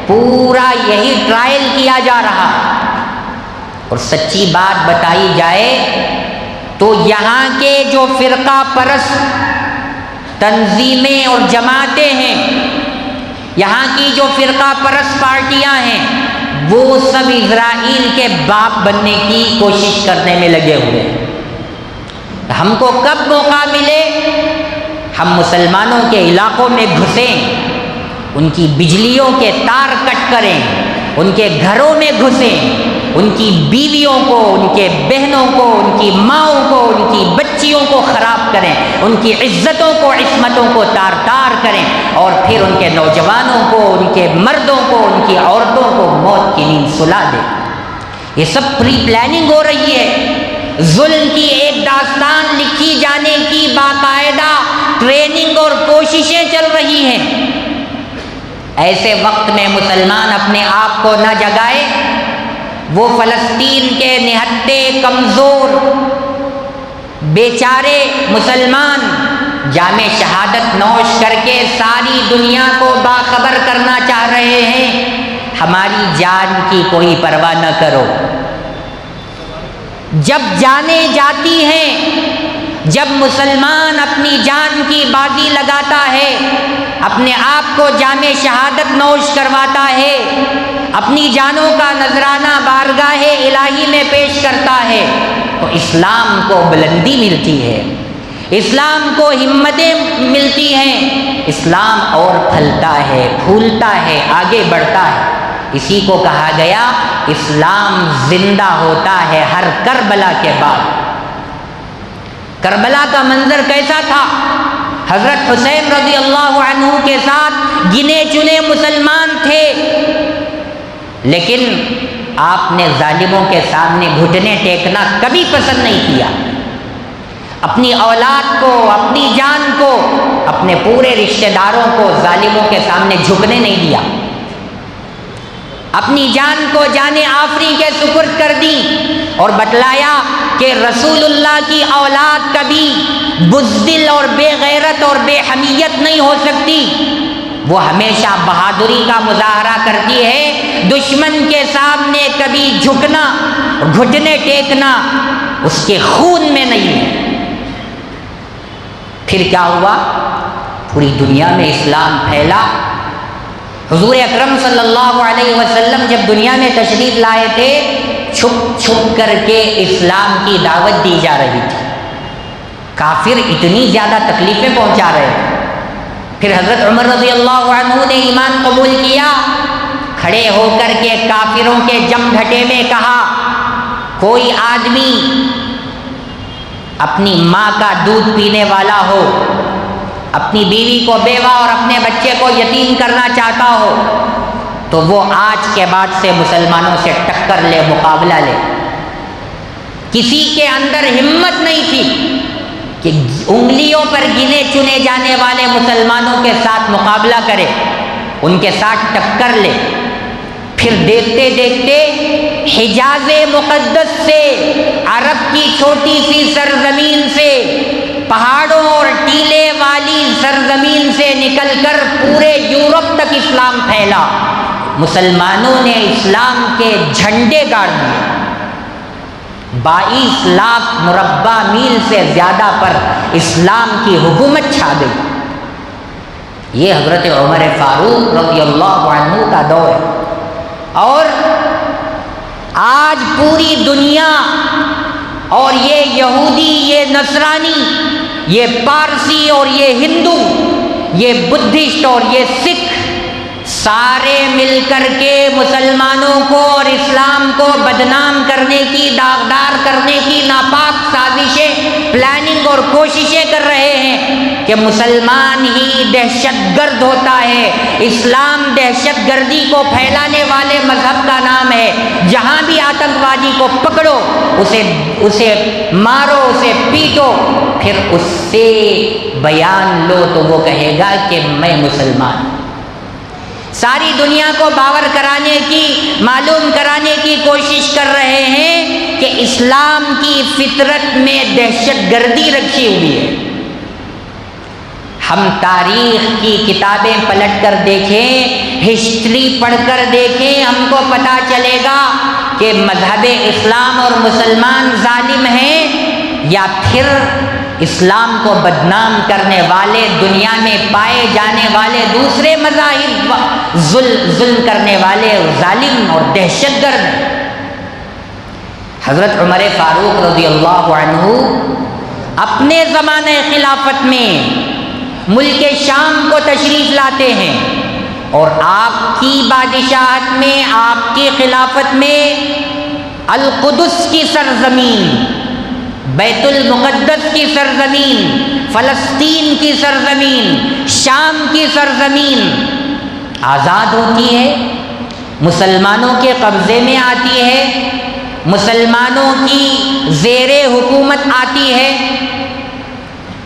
[SPEAKER 2] پورا یہی ٹرائل کیا جا رہا. اور سچی بات بتائی جائے تو یہاں کے جو فرقہ پرست تنظیمیں اور جماعتیں ہیں، یہاں کی جو فرقہ پرست پارٹیاں ہیں، وہ سب اسرائیل کے باپ بننے کی کوشش کرنے میں لگے ہوئے. ہم کو کب موقع ملے ہم مسلمانوں کے علاقوں میں گھسیں، ان کی بجلیوں کے تار کٹ کریں، ان کے گھروں میں گھسیں، ان کی بیویوں کو، ان کے بہنوں کو، ان کی ماؤں کو، ان کی بچیوں کو خراب کریں، ان کی عزتوں کو، عصمتوں کو تار تار کریں، اور پھر ان کے نوجوانوں کو، ان کے مردوں کو، ان کی عورتوں کو موت کی نیند سلا دیں. یہ سب پری پلاننگ ہو رہی ہے. ظلم کی ایک داستان لکھی جانے کی باقاعدہ ٹریننگ اور کوششیں چل رہی ہیں. ایسے وقت میں مسلمان اپنے آپ کو نہ جگائے، وہ فلسطین کے نہتے کمزور بیچارے مسلمان جام شہادت نوش کر کے ساری دنیا کو باخبر کرنا چاہ رہے ہیں، ہماری جان کی کوئی پرواہ نہ کرو. جب جانیں جاتی ہیں، جب مسلمان اپنی جان کی بازی لگاتا ہے، اپنے آپ کو جام شہادت نوش کرواتا ہے، اپنی جانوں کا نذرانہ بارگاہ الہی میں پیش کرتا ہے، تو اسلام کو بلندی ملتی ہے، اسلام کو ہمتیں ملتی ہیں، اسلام اور پھلتا ہے، پھولتا ہے، آگے بڑھتا ہے. اسی کو کہا گیا اسلام زندہ ہوتا ہے ہر کربلا کے بعد. کربلا کا منظر کیسا تھا؟ حضرت حسین رضی اللہ عنہ کے ساتھ گنے چنے مسلمان تھے، لیکن آپ نے ظالموں کے سامنے گھٹنے ٹیکنا کبھی پسند نہیں کیا. اپنی اولاد کو، اپنی جان کو، اپنے پورے رشتہ داروں کو ظالموں کے سامنے جھکنے نہیں دیا. اپنی جان کو جان آفری کے سپرد کر دی اور بتلایا کہ رسول اللہ کی اولاد کبھی بزدل اور بے غیرت اور بے حمیت نہیں ہو سکتی. وہ ہمیشہ بہادری کا مظاہرہ کرتی ہے. دشمن کے سامنے کبھی جھکنا اور گھٹنے ٹیکنا اس کے خون میں نہیں ہے. پھر کیا ہوا؟ پوری دنیا میں اسلام پھیلا. حضور اکرم صلی اللہ علیہ وسلم جب دنیا میں تشریف لائے تھے، چھپ چھپ کر کے اسلام کی دعوت دی جا رہی تھی. کافر اتنی زیادہ تکلیفیں پہنچا رہے تھے. پھر حضرت عمر رضی اللہ عنہ نے ایمان قبول کیا، کھڑے ہو کر کے کافروں کے جم گھٹے میں کہا، کوئی آدمی اپنی ماں کا دودھ پینے والا ہو، اپنی بیوی کو بیوہ اور اپنے بچے کو یتیم کرنا چاہتا ہو، تو وہ آج کے بعد سے مسلمانوں سے ٹکر لے، مقابلہ لے. کسی کے اندر ہمت نہیں تھی کہ انگلیوں پر گنے چنے جانے والے مسلمانوں کے ساتھ مقابلہ کرے، ان کے ساتھ ٹکر لے. پھر دیکھتے دیکھتے حجاز مقدس سے، عرب کی چھوٹی سی سرزمین سے، پہاڑوں اور ٹیلے والی سرزمین سے نکل کر پورے یورپ تک اسلام پھیلا. مسلمانوں نے اسلام کے جھنڈے گاڑ دیے. 22 لاکھ مربع میل سے زیادہ پر اسلام کی حکومت چھا گئی. یہ حضرت عمر فاروق رضی اللہ عنہ کا دور ہے. اور آج پوری دنیا اور یہ یہودی، یہ نصرانی، یہ پارسی اور یہ ہندو، یہ بدھسٹ اور یہ سکھ، سارے مل کر کے مسلمانوں کو اور اسلام کو بدنام کرنے کی، داغدار کرنے کی ناپاک سازشیں، پلاننگ اور کوششیں کر رہے ہیں کہ مسلمان ہی دہشت گرد ہوتا ہے. اسلام دہشت گردی کو پھیلانے والے مذہب کا نام ہے. جہاں بھی آتنکوادی کو پکڑو، اسے مارو، اسے پیٹو.
[SPEAKER 1] پھر اس سے بیان لو تو وہ کہے گا کہ میں مسلمان ہوں۔
[SPEAKER 2] ساری دنیا کو باور کرانے کی، معلوم کرانے کی کوشش کر رہے ہیں کہ اسلام کی فطرت میں دہشت گردی رکھی ہوئی ہے۔ ہم تاریخ کی کتابیں پلٹ کر دیکھیں، ہسٹری پڑھ کر دیکھیں، ہم کو پتہ چلے گا کہ مذہب اسلام اور مسلمان ظالم ہیں، یا پھر اسلام کو بدنام کرنے والے، دنیا میں پائے جانے والے دوسرے مذاہب ظلم کرنے والے ظالم اور دہشت گرد۔ حضرت عمر فاروق رضی اللہ عنہ اپنے زمانہ خلافت میں ملک شام کو تشریف لاتے ہیں، اور آپ کی بادشاہت میں، آپ کی خلافت میں القدس کی سرزمین، بیت المقدس کی سرزمین، فلسطین کی سرزمین، شام کی سرزمین آزاد ہوتی ہے، مسلمانوں کے قبضے میں آتی ہے، مسلمانوں کی زیر حکومت آتی ہے۔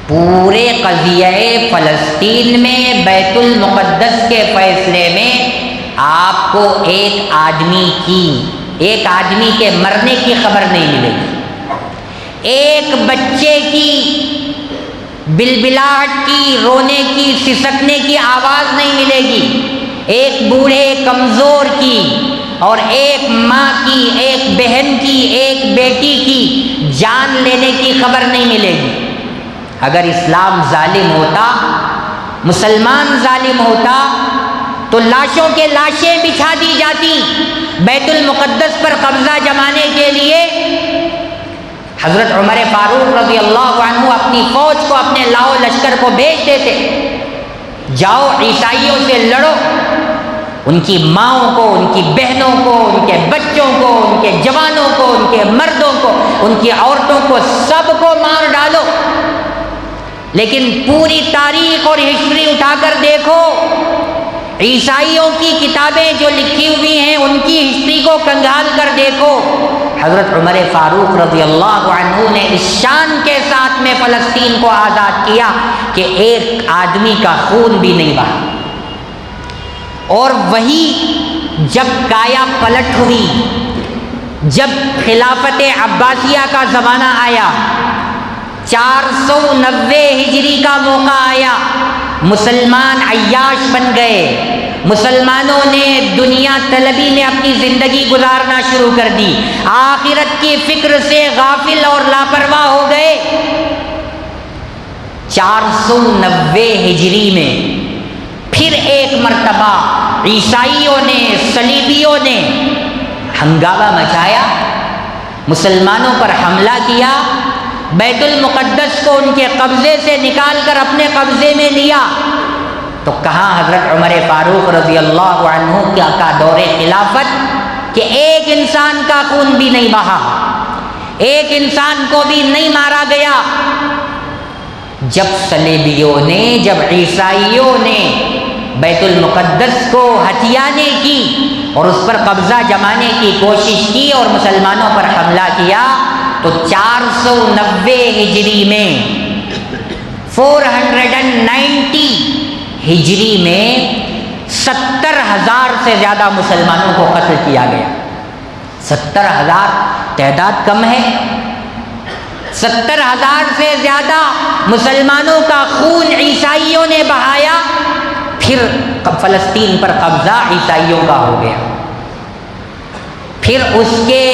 [SPEAKER 2] پورے قضیہ فلسطین میں بیت المقدس کے فیصلے میں آپ کو ایک آدمی کے مرنے کی خبر نہیں ملے گی، ایک بچے کی بلبلاہٹ کی، رونے کی، سسکنے کی آواز نہیں ملے گی، ایک بوڑھے کمزور کی اور ایک ماں کی، ایک بہن کی، ایک بیٹی کی جان لینے کی خبر نہیں ملے گی۔ اگر اسلام ظالم ہوتا، مسلمان ظالم ہوتا، تو لاشوں کے لاشیں بچھا دی جاتی بیت المقدس پر قبضہ جمانے کے لیے۔ حضرت عمر فاروق رضی اللہ عنہ اپنی فوج کو، اپنے لاؤ لشکر کو بھیج دیتے، جاؤ عیسائیوں سے لڑو، ان کی ماؤں کو، ان کی بہنوں کو، ان کے بچوں کو، ان کے جوانوں کو، ان کے مردوں کو، ان کی عورتوں کو، سب کو مار ڈالو۔ لیکن پوری تاریخ اور ہسٹری اٹھا کر دیکھو، عیسائیوں کی کتابیں جو لکھی ہوئی ہیں ان کی ہسٹری کو کنگال کر دیکھو، حضرت عمر فاروق رضی اللہ عنہ نے اس شان کے ساتھ میں فلسطین کو آزاد کیا کہ ایک آدمی کا خون بھی نہیں بہا۔ اور وہی جب کایا پلٹ ہوئی، جب خلافت عباسیہ کا زمانہ آیا، 490 ہجری کا موقع آیا، مسلمان عیاش بن گئے، مسلمانوں نے دنیا طلبی میں اپنی زندگی گزارنا شروع کر دی، آخرت کی فکر سے غافل اور لاپرواہ ہو گئے۔ 490 ہجری میں پھر ایک مرتبہ عیسائیوں نے، صلیبیوں نے ہنگامہ مچایا، مسلمانوں پر حملہ کیا، بیت المقدس کو ان کے قبضے سے نکال کر اپنے قبضے میں لیا۔ تو کہاں حضرت عمر فاروق رضی اللہ عنہ کا دور خلافت کہ ایک انسان کا خون بھی نہیں بہا، ایک انسان کو بھی نہیں مارا گیا۔ جب صلیبیوں نے، جب عیسائیوں نے بیت المقدس کو ہتھیانے کی اور اس پر قبضہ جمانے کی کوشش کی اور مسلمانوں پر حملہ کیا، تو 490 ہجری میں 490 ہجری میں 70,000 سے زیادہ مسلمانوں کو قتل کیا گیا۔ 70,000 تعداد کم ہے، 70,000 سے زیادہ مسلمانوں کا خون عیسائیوں نے بہایا، پھر فلسطین پر قبضہ عیسائیوں کا ہو گیا۔ پھر اس کے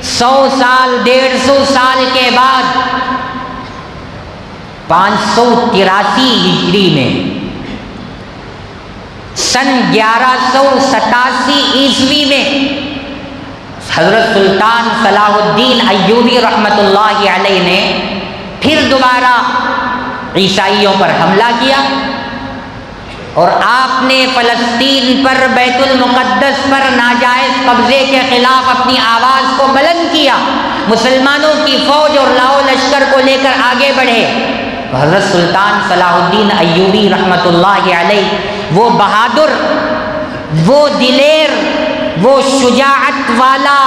[SPEAKER 2] 100 سال، 150 سال کے بعد 583 ہجری میں، سن 1187 عیسوی میں حضرت سلطان صلاح الدین ایوبی رحمۃ اللہ علیہ نے پھر دوبارہ عیسائیوں پر حملہ کیا، اور آپ نے فلسطین پر، بیت المقدس پر ناجائز قبضے کے خلاف اپنی آواز کو بلند کیا، مسلمانوں کی فوج اور لاؤ لشکر کو لے کر آگے بڑھے۔ حضرت سلطان صلاح الدین ایوبی رحمۃ اللہ علیہ، وہ بہادر، وہ دلیر، وہ شجاعت والا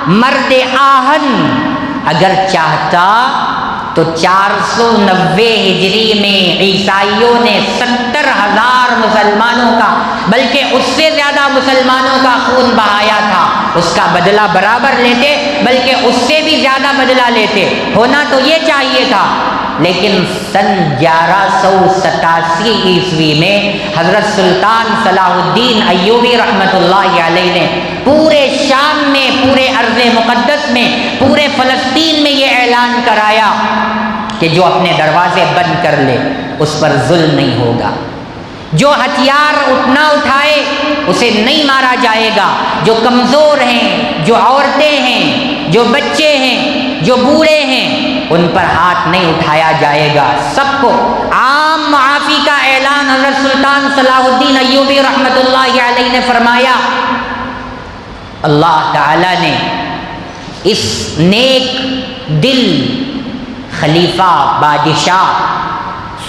[SPEAKER 2] مرد آہن، اگر چاہتا تو تو 490 ہجری میں عیسائیوں نے 70,000 مسلمانوں کا بلکہ اس سے زیادہ مسلمانوں کا خون بہایا تھا. اس کا بدلہ برابر لیتے بلکہ اس سے بھی زیادہ بدلہ لیتے. ہونا تو یہ چاہیے تھا. لیکن سن 1187 عیسوی میں حضرت سلطان صلاح الدین ایوبی رحمۃ اللہ علیہ نے پورے شام میں، پورے ارض مقدس میں، پورے فلسطین میں یہ اعلان کرایا کہ جو اپنے دروازے بند کر لے اس پر ظلم نہیں ہوگا. جو ہتھیار نہ اٹھائے اسے نہیں مارا جائے گا. جو کمزور ہیں، جو عورتیں ہیں، جو بچے ہیں، جو بوڑھے ہیں، ان پر ہاتھ نہیں اٹھایا جائے گا. سب کو عام معافی کا اعلان حضرت سلطان صلاح الدین ایوبی رحمۃ اللہ علیہ نے فرمایا. اللہ تعالی نے اس نیک دل خلیفہ بادشاہ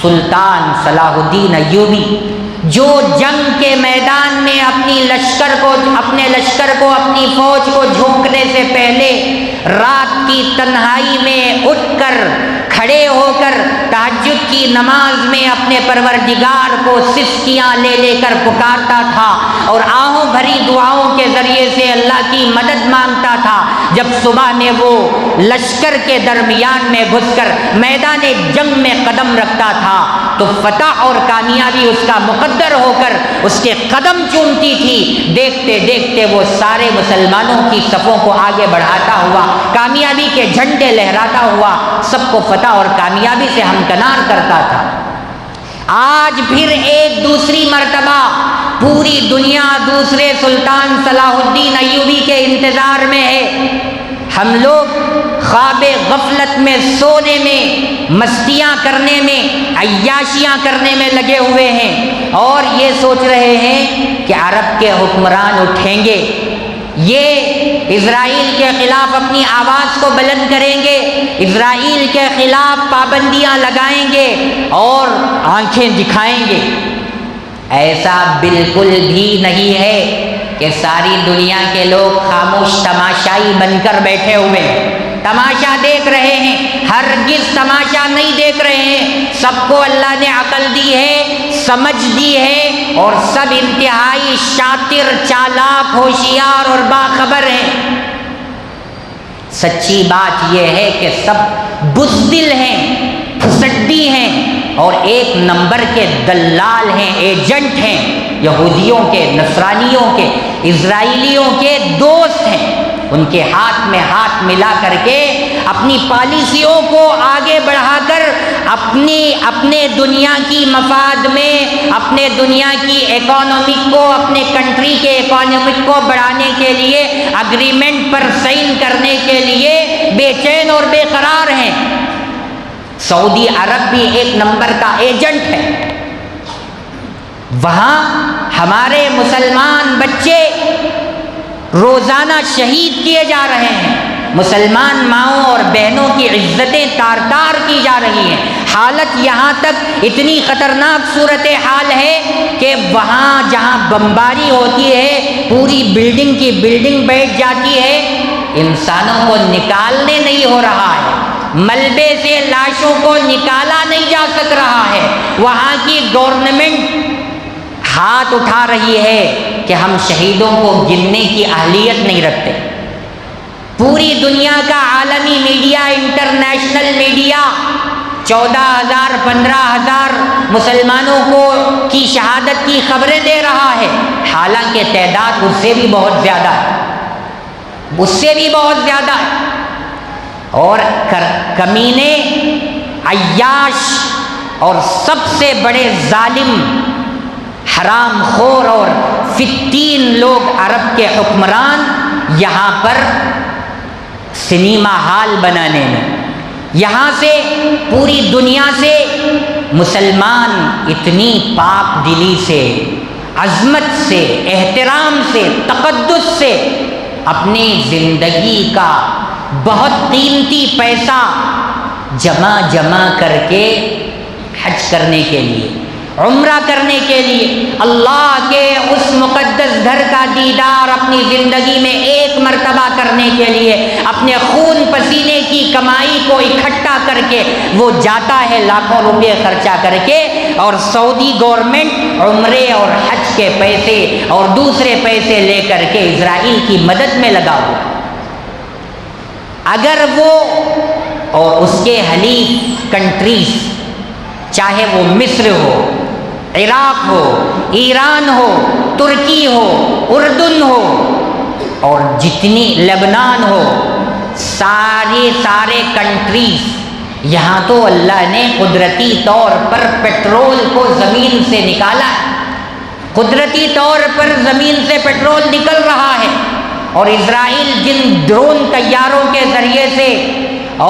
[SPEAKER 2] سلطان صلاح الدین ایوبی جو جنگ کے میدان میں اپنے لشکر کو اپنی فوج کو جھونکنے سے پہلے رات کی تنہائی میں اٹھ کر کھڑے ہو کر تہجد کی نماز میں اپنے پروردگار کو سسکیاں لے لے کر پکارتا تھا اور آہوں بھری دعاؤں کے ذریعے سے اللہ کی مدد مانگتا تھا. جب صبح میں وہ لشکر کے درمیان میں گھس کر میدان جنگ میں قدم رکھتا تھا تو فتح اور کامیابی اس کا مقدر ہو کر اس کے قدم چومتی تھی. دیکھتے دیکھتے وہ سارے مسلمانوں کی صفوں کو آگے بڑھاتا ہوا، کامیابی کے جھنڈے لہراتا ہوا سب کو فتح اور کامیابی سے ہمکنار کرتا تھا. آج پھر ایک دوسری مرتبہ پوری دنیا دوسرے سلطان صلاح الدین ایوبی کے انتظار میں ہے. ہم لوگ خواب غفلت میں، سونے میں، مستیاں کرنے میں، عیاشیاں کرنے میں لگے ہوئے ہیں اور یہ سوچ رہے ہیں کہ عرب کے حکمران اٹھیں گے، یہ اسرائیل کے خلاف اپنی آواز کو بلند کریں گے، اسرائیل کے خلاف پابندیاں لگائیں گے اور آنکھیں دکھائیں گے. ایسا بالکل بھی نہیں ہے کہ ساری دنیا کے لوگ خاموش تماشائی بن کر بیٹھے ہوئے تماشا دیکھ رہے ہیں. ہرگز تماشا نہیں دیکھ رہے ہیں. سب کو اللہ نے عقل دی ہے، سمجھ دی ہے اور سب انتہائی شاطر، چالاک، ہوشیار اور باخبر ہیں. سچی بات یہ ہے کہ سب بزدل ہیں، پھسڈی ہیں اور ایک نمبر کے دلال ہیں، ایجنٹ ہیں. یہودیوں کے، نصرانیوں کے، اسرائیلیوں کے دوست ہیں. ان کے ہاتھ میں ہاتھ ملا کر کے اپنی پالیسیوں کو آگے بڑھا کر اپنے دنیا کی مفاد میں، اپنے دنیا کی اکانومک کو، اپنے کنٹری کے اکانومک کو بڑھانے کے لیے، اگریمنٹ پر سائن کرنے کے لیے بے چین اور بے قرار ہیں. سعودی عرب بھی ایک نمبر کا ایجنٹ ہے. وہاں ہمارے مسلمان بچے روزانہ شہید کیے جا رہے ہیں. مسلمان ماؤں اور بہنوں کی عزتیں تار تار کی جا رہی ہیں. حالت یہاں تک اتنی خطرناک صورتحال ہے کہ وہاں جہاں بمباری ہوتی ہے پوری بلڈنگ کی بلڈنگ بیٹھ جاتی ہے. انسانوں کو نکالنے نہیں ہو رہا ہے، ملبے سے لاشوں کو نکالا نہیں جا سک رہا ہے. وہاں کی گورنمنٹ ہاتھ اٹھا رہی ہے کہ ہم شہیدوں کو گننے کی اہلیت نہیں رکھتے. پوری دنیا کا عالمی میڈیا، انٹرنیشنل میڈیا 14,000 15,000 مسلمانوں کی شہادت کی خبریں دے رہا ہے. حالانکہ تعداد اس سے بھی بہت زیادہ ہے، اس سے بھی بہت زیادہ ہے. اور کمینے، عیاش اور سب سے بڑے ظالم، حرام خور اور فتین لوگ عرب کے حکمران یہاں پر سنیما ہال بنانے میں، یہاں سے پوری دنیا سے مسلمان اتنی پاک دلی سے، عظمت سے، احترام سے، تقدس سے اپنی زندگی کا بہت قیمتی پیسہ جمع کر کے حج کرنے کے لیے، عمرہ کرنے کے لیے، اللہ کے اس مقدس گھر کا دیدار اپنی زندگی میں ایک مرتبہ کرنے کے لیے اپنے خون پسینے کی کمائی کو اکٹھا کر کے وہ جاتا ہے لاکھوں روپے خرچہ کر کے، اور سعودی گورنمنٹ عمرے اور حج کے پیسے اور دوسرے پیسے لے کر کے اسرائیل کی مدد میں لگا ہوا۔ اگر وہ اور اس کے حلیف کنٹریز، چاہے وہ مصر ہو، عراق ہو، ایران ہو، ترکی ہو، اردن ہو، اور جتنی لبنان ہو، سارے کنٹریز، یہاں تو اللہ نے قدرتی طور پر پیٹرول کو زمین سے نکالا ہے، قدرتی طور پر زمین سے پیٹرول نکل رہا ہے، اور اسرائیل جن ڈرون طیاروں کے ذریعے سے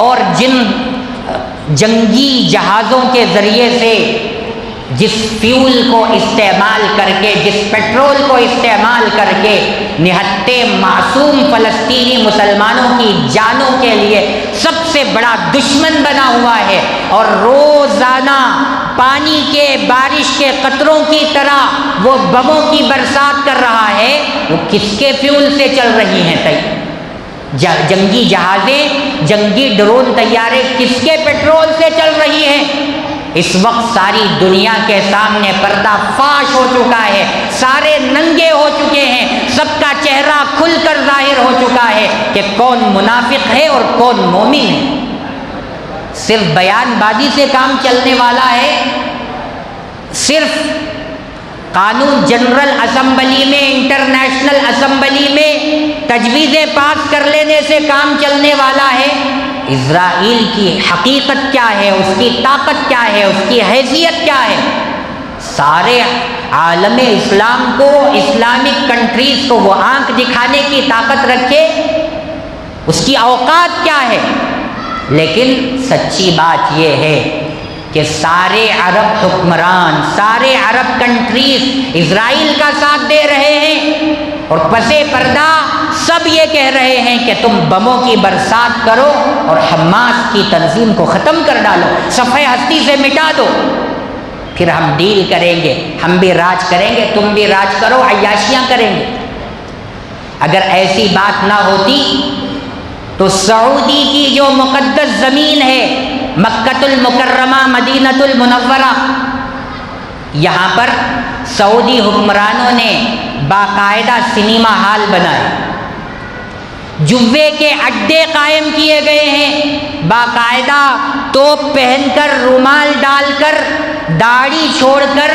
[SPEAKER 2] اور جن جنگی جہازوں کے ذریعے سے جس فیول کو استعمال کر کے، جس پیٹرول کو استعمال کر کے نہتے معصوم فلسطینی مسلمانوں کی جانوں کے لیے سب سے بڑا دشمن بنا ہوا ہے، اور روزانہ پانی کے بارش کے قطروں کی طرح وہ بموں کی برسات کر رہا ہے، وہ کس کے فیول سے چل رہی ہیں؟ جنگی جہازیں، جنگی ڈرون طیارے کس کے پیٹرول سے چل رہی ہیں؟ اس وقت ساری دنیا کے سامنے پردہ فاش ہو چکا ہے، سارے ننگے ہو چکے ہیں، سب کا چہرہ کھل کر ظاہر ہو چکا ہے کہ کون منافق ہے اور کون مومن ہے۔ صرف بیان بازی سے کام چلنے والا ہے، صرف قانون جنرل اسمبلی میں، انٹرنیشنل اسمبلی میں تجویزیں پاس کر لینے سے کام چلنے والا ہے؟ اسرائیل کی حقیقت کیا ہے، اس کی طاقت کیا ہے، اس کی حیثیت کیا ہے؟ سارے عالم اسلام کو، اسلامک کنٹریز کو وہ آنکھ دکھانے کی طاقت رکھے، اس کی اوقات کیا ہے؟ لیکن سچی بات یہ ہے کہ سارے عرب حکمران، سارے عرب کنٹریز اسرائیل کا ساتھ دے رہے ہیں، اور پسے پردہ سب یہ کہہ رہے ہیں کہ تم بموں کی برسات کرو اور حماس کی تنظیم کو ختم کر ڈالو، صفحہ ہستی سے مٹا دو، پھر ہم ڈیل کریں گے، ہم بھی راج کریں گے، تم بھی راج کرو، عیاشیاں کریں گے۔ اگر ایسی بات نہ ہوتی تو سعودی کی جو مقدس زمین ہے، مکۃ المکرمہ، مدینۃ المنورہ، یہاں پر سعودی حکمرانوں نے باقاعدہ سنیما ہال بنائے، جوے کے اڈے قائم کیے گئے ہیں، باقاعدہ توپ پہن کر، رومال ڈال کر، داڑھی چھوڑ کر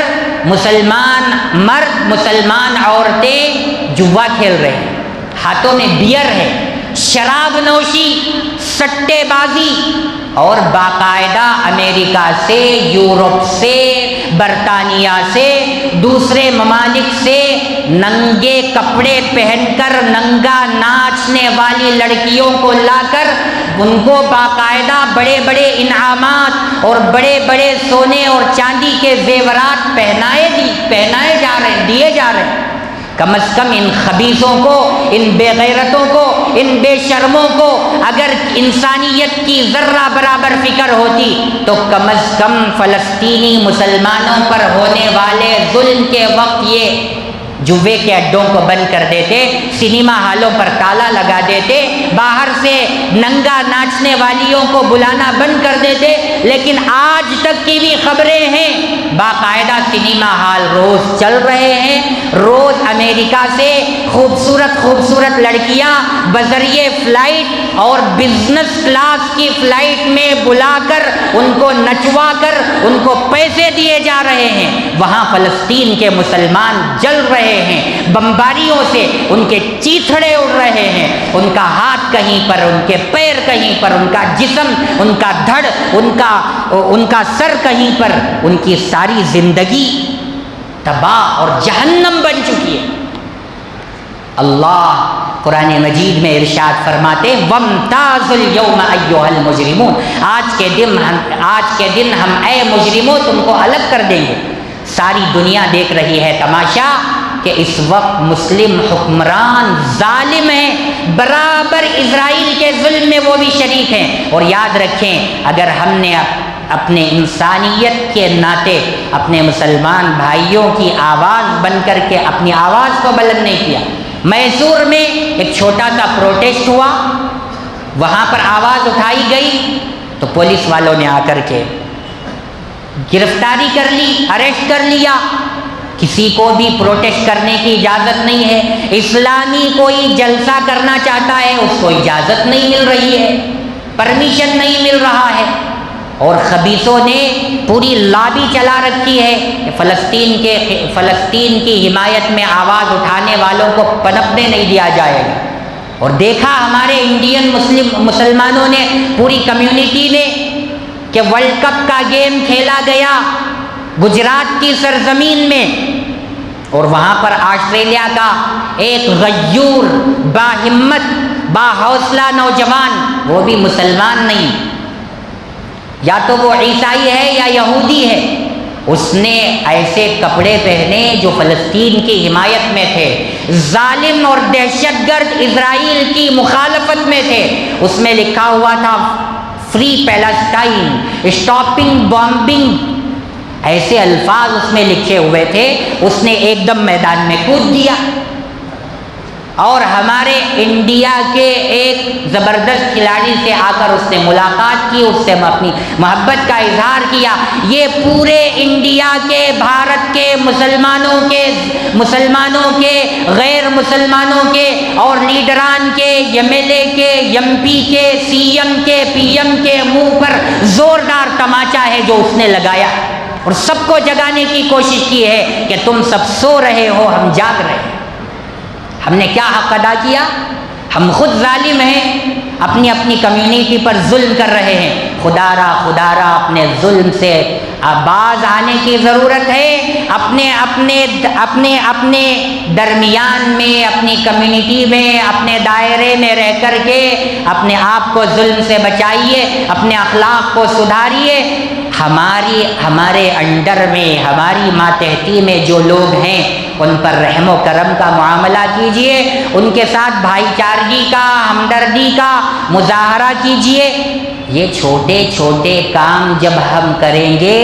[SPEAKER 2] مسلمان مرد، مسلمان عورتیں جوا کھیل رہے ہیں، ہاتھوں میں بیئر ہے، شراب نوشی، سٹے بازی، اور باقاعدہ امریکہ سے، یورپ سے، برطانیہ سے، دوسرے ممالک سے ننگے کپڑے پہن کر ننگا ناچنے والی لڑکیوں کو لا کر ان کو باقاعدہ بڑے بڑے انعامات اور بڑے بڑے سونے اور چاندی کے زیورات پہنائے جا رہے ہیں، دیے جا رہے ہیں۔ کم از کم ان خبیثوں کو، ان بے غیرتوں کو، ان بے شرموں کو اگر انسانیت کی ذرہ برابر فکر ہوتی تو کم از کم فلسطینی مسلمانوں پر ہونے والے ظلم کے وقت یہ جوے کے اڈوں کو بند کر دیتے، سنیما ہالوں پر تالا لگا دیتے، باہر سے ننگا ناچنے والیوں کو بلانا بند کر دیتے۔ لیکن آج تک کی بھی خبریں ہیں، باقاعدہ سنیما ہال روز چل رہے ہیں، روز امریکہ سے خوبصورت لڑکیاں بذریعے فلائٹ اور بزنس کلاس کی فلائٹ میں بلا کر ان کو نچوا کر ان کو پیسے دیے جا رہے ہیں۔ وہاں فلسطین کے مسلمان جل رہے ہیں، بمباریوں سے ان کے چیتھڑے اڑ رہے ہیں، ان کا ہاتھ کہیں پر، ان کے پیر کہیں پر، ان کا جسم، ان کا دھڑ، ان کا سر کہیں پر، ان کی ساری زندگی تباہ اور جہنم بن چکی ہے۔ اللہ قرآن مجید میں ارشاد فرماتے وَامْتَازُوا الْيَوْمَ أَيُّهَا الْمُجْرِمُونَ، آج کے دن ہم اے مجرموں تم کو الگ کر دیں گے۔ ساری دنیا دیکھ رہی ہے تماشا کہ اس وقت مسلم حکمران ظالم ہیں، برابر اسرائیل کے ظلم میں وہ بھی شریک ہیں۔ اور یاد رکھیں اگر ہم نے اپنے انسانیت کے ناطے اپنے مسلمان بھائیوں کی آواز بن کر کے اپنی آواز کو بلند نہیں کیا۔ میسور میں ایک چھوٹا سا پروٹیسٹ ہوا، وہاں پر آواز اٹھائی گئی تو پولیس والوں نے آ کر کے گرفتاری کر لی، اریسٹ کر لیا۔ کسی کو بھی پروٹیسٹ کرنے کی اجازت نہیں ہے۔ اسلامی کوئی جلسہ کرنا چاہتا ہے، اس کو اجازت نہیں مل رہی ہے، پرمیشن نہیں مل رہا ہے۔ اور خبیثوں نے پوری لابی چلا رکھی ہے کہ فلسطین کی حمایت میں آواز اٹھانے والوں کو پنپنے نہیں دیا جائے گا۔ اور دیکھا ہمارے انڈین مسلمانوں نے، پوری کمیونٹی نے، کہ ورلڈ کپ کا گیم کھیلا گیا گجرات کی سرزمین میں، اور وہاں پر آسٹریلیا کا ایک غیور، باہمت، باحوصلہ نوجوان، وہ بھی مسلمان نہیں، یا تو وہ عیسائی ہے یا یہودی ہے، اس نے ایسے کپڑے پہنے جو فلسطین کی حمایت میں تھے، ظالم اور دہشت گرد اسرائیل کی مخالفت میں تھے۔ اس میں لکھا ہوا تھا فری پیلسٹائن، اسٹاپنگ بامبنگ، ایسے الفاظ اس میں لکھے ہوئے تھے۔ اس نے ایک دم میدان میں کود دیا، اور ہمارے انڈیا کے ایک زبردست کھلاڑی سے آ کر اس نے ملاقات کی، اس سے اپنی محبت کا اظہار کیا۔ یہ پورے انڈیا کے، بھارت کے مسلمانوں کے، غیر مسلمانوں کے، اور لیڈران کے، ایم ایل اے کے، ایم پی کے، سی ایم کے، پی ایم کے منہ پر زوردار تماچا ہے جو اس نے لگایا، اور سب کو جگانے کی کوشش کی ہے کہ تم سب سو رہے ہو، ہم جاگ رہے ہیں۔ ہم نے کیا حق ادا کیا؟ ہم خود ظالم ہیں، اپنی کمیونٹی پر ظلم کر رہے ہیں۔ خدا را اپنے ظلم سے باز آنے کی ضرورت ہے۔ اپنے درمیان میں، اپنی کمیونٹی میں، اپنے دائرے میں رہ کر کے اپنے آپ کو ظلم سے بچائیے، اپنے اخلاق کو سدھاریے۔ ہمارے انڈر میں، ہماری ماتحتی میں جو لوگ ہیں، ان پر رحم و کرم کا معاملہ کیجیے، ان کے ساتھ بھائی چارگی کا، ہمدردی کا مظاہرہ کیجیے۔ یہ چھوٹے چھوٹے کام جب ہم کریں گے،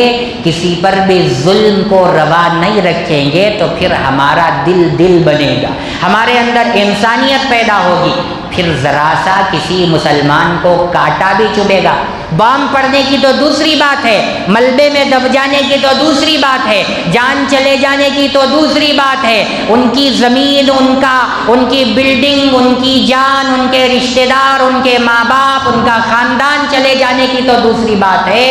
[SPEAKER 2] کسی پر بھی ظلم کو روا نہیں رکھیں گے، تو پھر ہمارا دل بنے گا، ہمارے اندر انسانیت پیدا ہوگی۔ پھر ذرا سا کسی مسلمان کو کانٹا بھی چبھے گا، بام پڑنے کی تو دوسری بات ہے، ملبے میں دب جانے کی تو دوسری بات ہے، جان چلے جانے کی تو دوسری بات ہے، ان کی زمین، ان کی بلڈنگ، ان کی جان، ان کے رشتہ دار، ان کے ماں باپ، ان کا خاندان چلے جانے کی تو دوسری بات ہے۔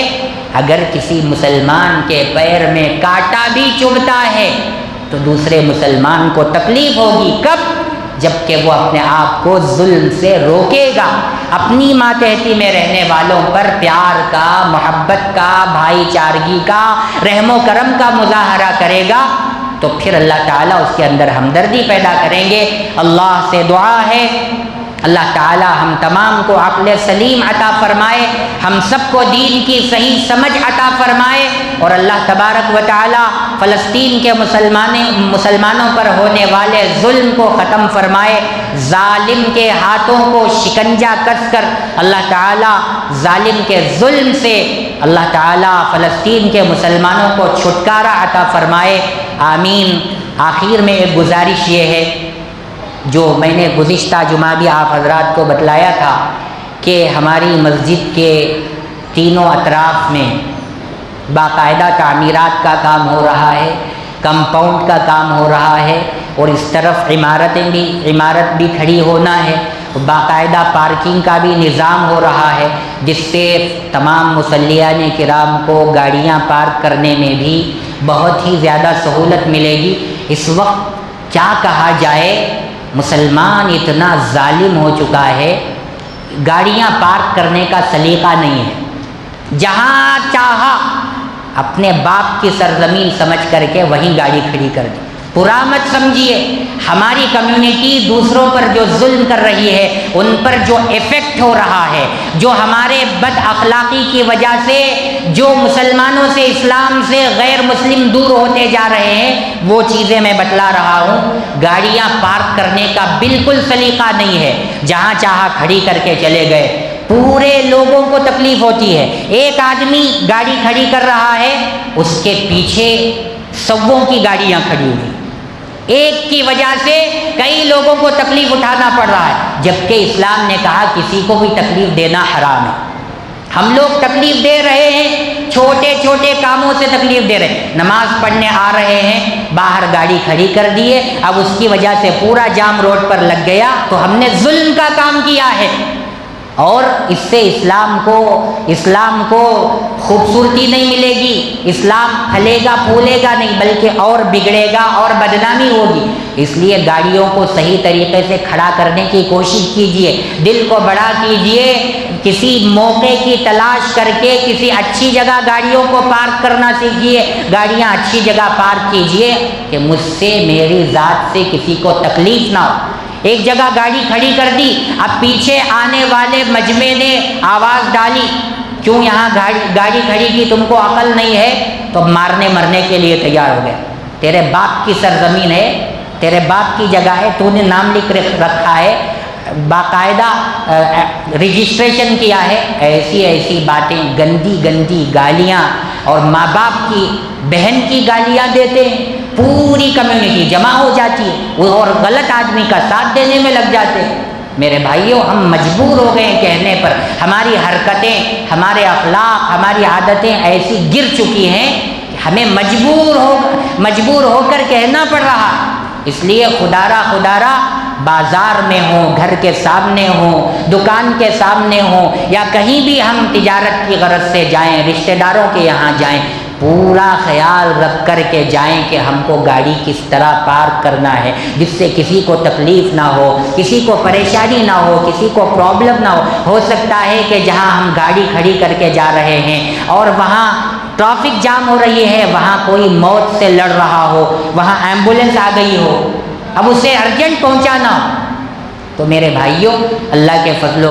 [SPEAKER 2] اگر کسی مسلمان کے پیر میں کانٹا بھی چبھتا ہے تو دوسرے مسلمان کو تکلیف ہوگی۔ کب؟ جبکہ وہ اپنے آپ کو ظلم سے روکے گا، اپنی ماتحتی میں رہنے والوں پر پیار کا، محبت کا، بھائی چارگی کا، رحم و کرم کا مظاہرہ کرے گا، تو پھر اللہ تعالیٰ اس کے اندر ہمدردی پیدا کریں گے۔ اللہ سے دعا ہے اللہ تعالیٰ ہم تمام کو عقل سلیم عطا فرمائے، ہم سب کو دین کی صحیح سمجھ عطا فرمائے، اور اللہ تبارک و تعالیٰ فلسطین کے مسلمانوں پر ہونے والے ظلم کو ختم فرمائے۔ ظالم کے ہاتھوں کو شکنجہ کس کر اللہ تعالیٰ ظالم کے ظلم سے اللہ تعالیٰ فلسطین کے مسلمانوں کو چھٹکارا عطا فرمائے، آمین۔ آخر میں ایک گزارش یہ ہے، جو میں نے گزشتہ جمعہ بھی آپ حضرات کو بتلایا تھا کہ ہماری مسجد کے تینوں اطراف میں باقاعدہ تعمیرات کا کام ہو رہا ہے، کمپاؤنڈ کا کام ہو رہا ہے، اور اس طرف عمارت بھی کھڑی ہونا ہے، باقاعدہ پارکنگ کا بھی نظام ہو رہا ہے، جس سے تمام مصلیان کرام کو گاڑیاں پارک کرنے میں بھی بہت ہی زیادہ سہولت ملے گی۔ اس وقت کیا کہا جائے، مسلمان اتنا ظالم ہو چکا ہے، گاڑیاں پارک کرنے کا سلیقہ نہیں ہے، جہاں چاہا اپنے باپ کی سرزمین سمجھ کر کے وہیں گاڑی کھڑی کر دی۔ برا مت سمجھیے، ہماری کمیونٹی دوسروں پر جو ظلم کر رہی ہے، ان پر جو ایفیکٹ ہو رہا ہے، جو ہمارے بد اخلاقی کی وجہ سے جو مسلمانوں سے، اسلام سے غیر مسلم دور ہوتے جا رہے ہیں، وہ چیزیں میں بتلا رہا ہوں۔ گاڑیاں پارک کرنے کا بالکل سلیقہ نہیں ہے، جہاں چاہا کھڑی کر کے چلے گئے، پورے لوگوں کو تکلیف ہوتی ہے. ایک آدمی گاڑی کھڑی کر رہا ہے، اس کے پیچھے سووں کی گاڑیاں کھڑی ہوئی، ایک کی وجہ سے کئی لوگوں کو تکلیف اٹھانا پڑ رہا ہے، جبکہ اسلام نے کہا کسی کو بھی تکلیف دینا حرام ہے. ہم لوگ تکلیف دے رہے ہیں، چھوٹے چھوٹے کاموں سے تکلیف دے رہے ہیں. نماز پڑھنے آ رہے ہیں، باہر گاڑی کھڑی کر دیے، اب اس کی وجہ سے پورا جام روڈ پر لگ گیا تو ہم نے ظلم کا کام کیا ہے. اور اس سے اسلام کو خوبصورتی نہیں ملے گی، اسلام پھلے گا پھولے گا نہیں، بلکہ اور بگڑے گا اور بدنامی ہوگی. اس لیے گاڑیوں کو صحیح طریقے سے کھڑا کرنے کی کوشش کیجئے، دل کو بڑا کیجئے، کسی موقع کی تلاش کر کے کسی اچھی جگہ گاڑیوں کو پارک کرنا سیکھیے، گاڑیاں اچھی جگہ پارک کیجئے کہ مجھ سے میری ذات سے کسی کو تکلیف نہ ہو. ایک جگہ گاڑی کھڑی کر دی، اب پیچھے آنے والے مجمع نے آواز ڈالی، کیوں یہاں گاڑی کھڑی کی، تم کو عقل نہیں ہے؟ تو مارنے مرنے کے لیے تیار ہو گئے. تیرے باپ کی سرزمین ہے، تیرے باپ کی جگہ ہے، تو نے نام لکھ رکھا ہے، باقاعدہ رجسٹریشن کیا ہے. ایسی باتیں، گندی گندی گالیاں، اور ماں باپ کی بہن کی گالیاں دیتے ہیں. پوری کمیونٹی جمع ہو جاتی ہے اور غلط آدمی کا ساتھ دینے میں لگ جاتے ہیں. میرے بھائیوں، ہم مجبور ہو گئے ہیں کہنے پر، ہماری حرکتیں، ہمارے اخلاق، ہماری عادتیں ایسی گر چکی ہیں کہ ہمیں مجبور ہو کر کہنا پڑ رہا. اس لیے خدارا بازار میں ہوں، گھر کے سامنے ہوں، دکان کے سامنے ہوں، یا کہیں بھی ہم تجارت کی غرض سے جائیں، رشتہ داروں کے یہاں جائیں، پورا خیال رکھ کر کے جائیں کہ ہم کو گاڑی کس طرح پارک کرنا ہے جس سے کسی کو تکلیف نہ ہو، کسی کو پریشانی نہ ہو، کسی کو پرابلم نہ ہو. ہو سکتا ہے کہ جہاں ہم گاڑی کھڑی کر کے جا رہے ہیں اور وہاں ٹریفک جام ہو رہی ہے، وہاں کوئی موت سے لڑ رہا ہو، وہاں ایمبولینس آ گئی ہو، اب اسے ارجنٹ پہنچانا ہو. تو میرے بھائیوں، اللہ کے فضل و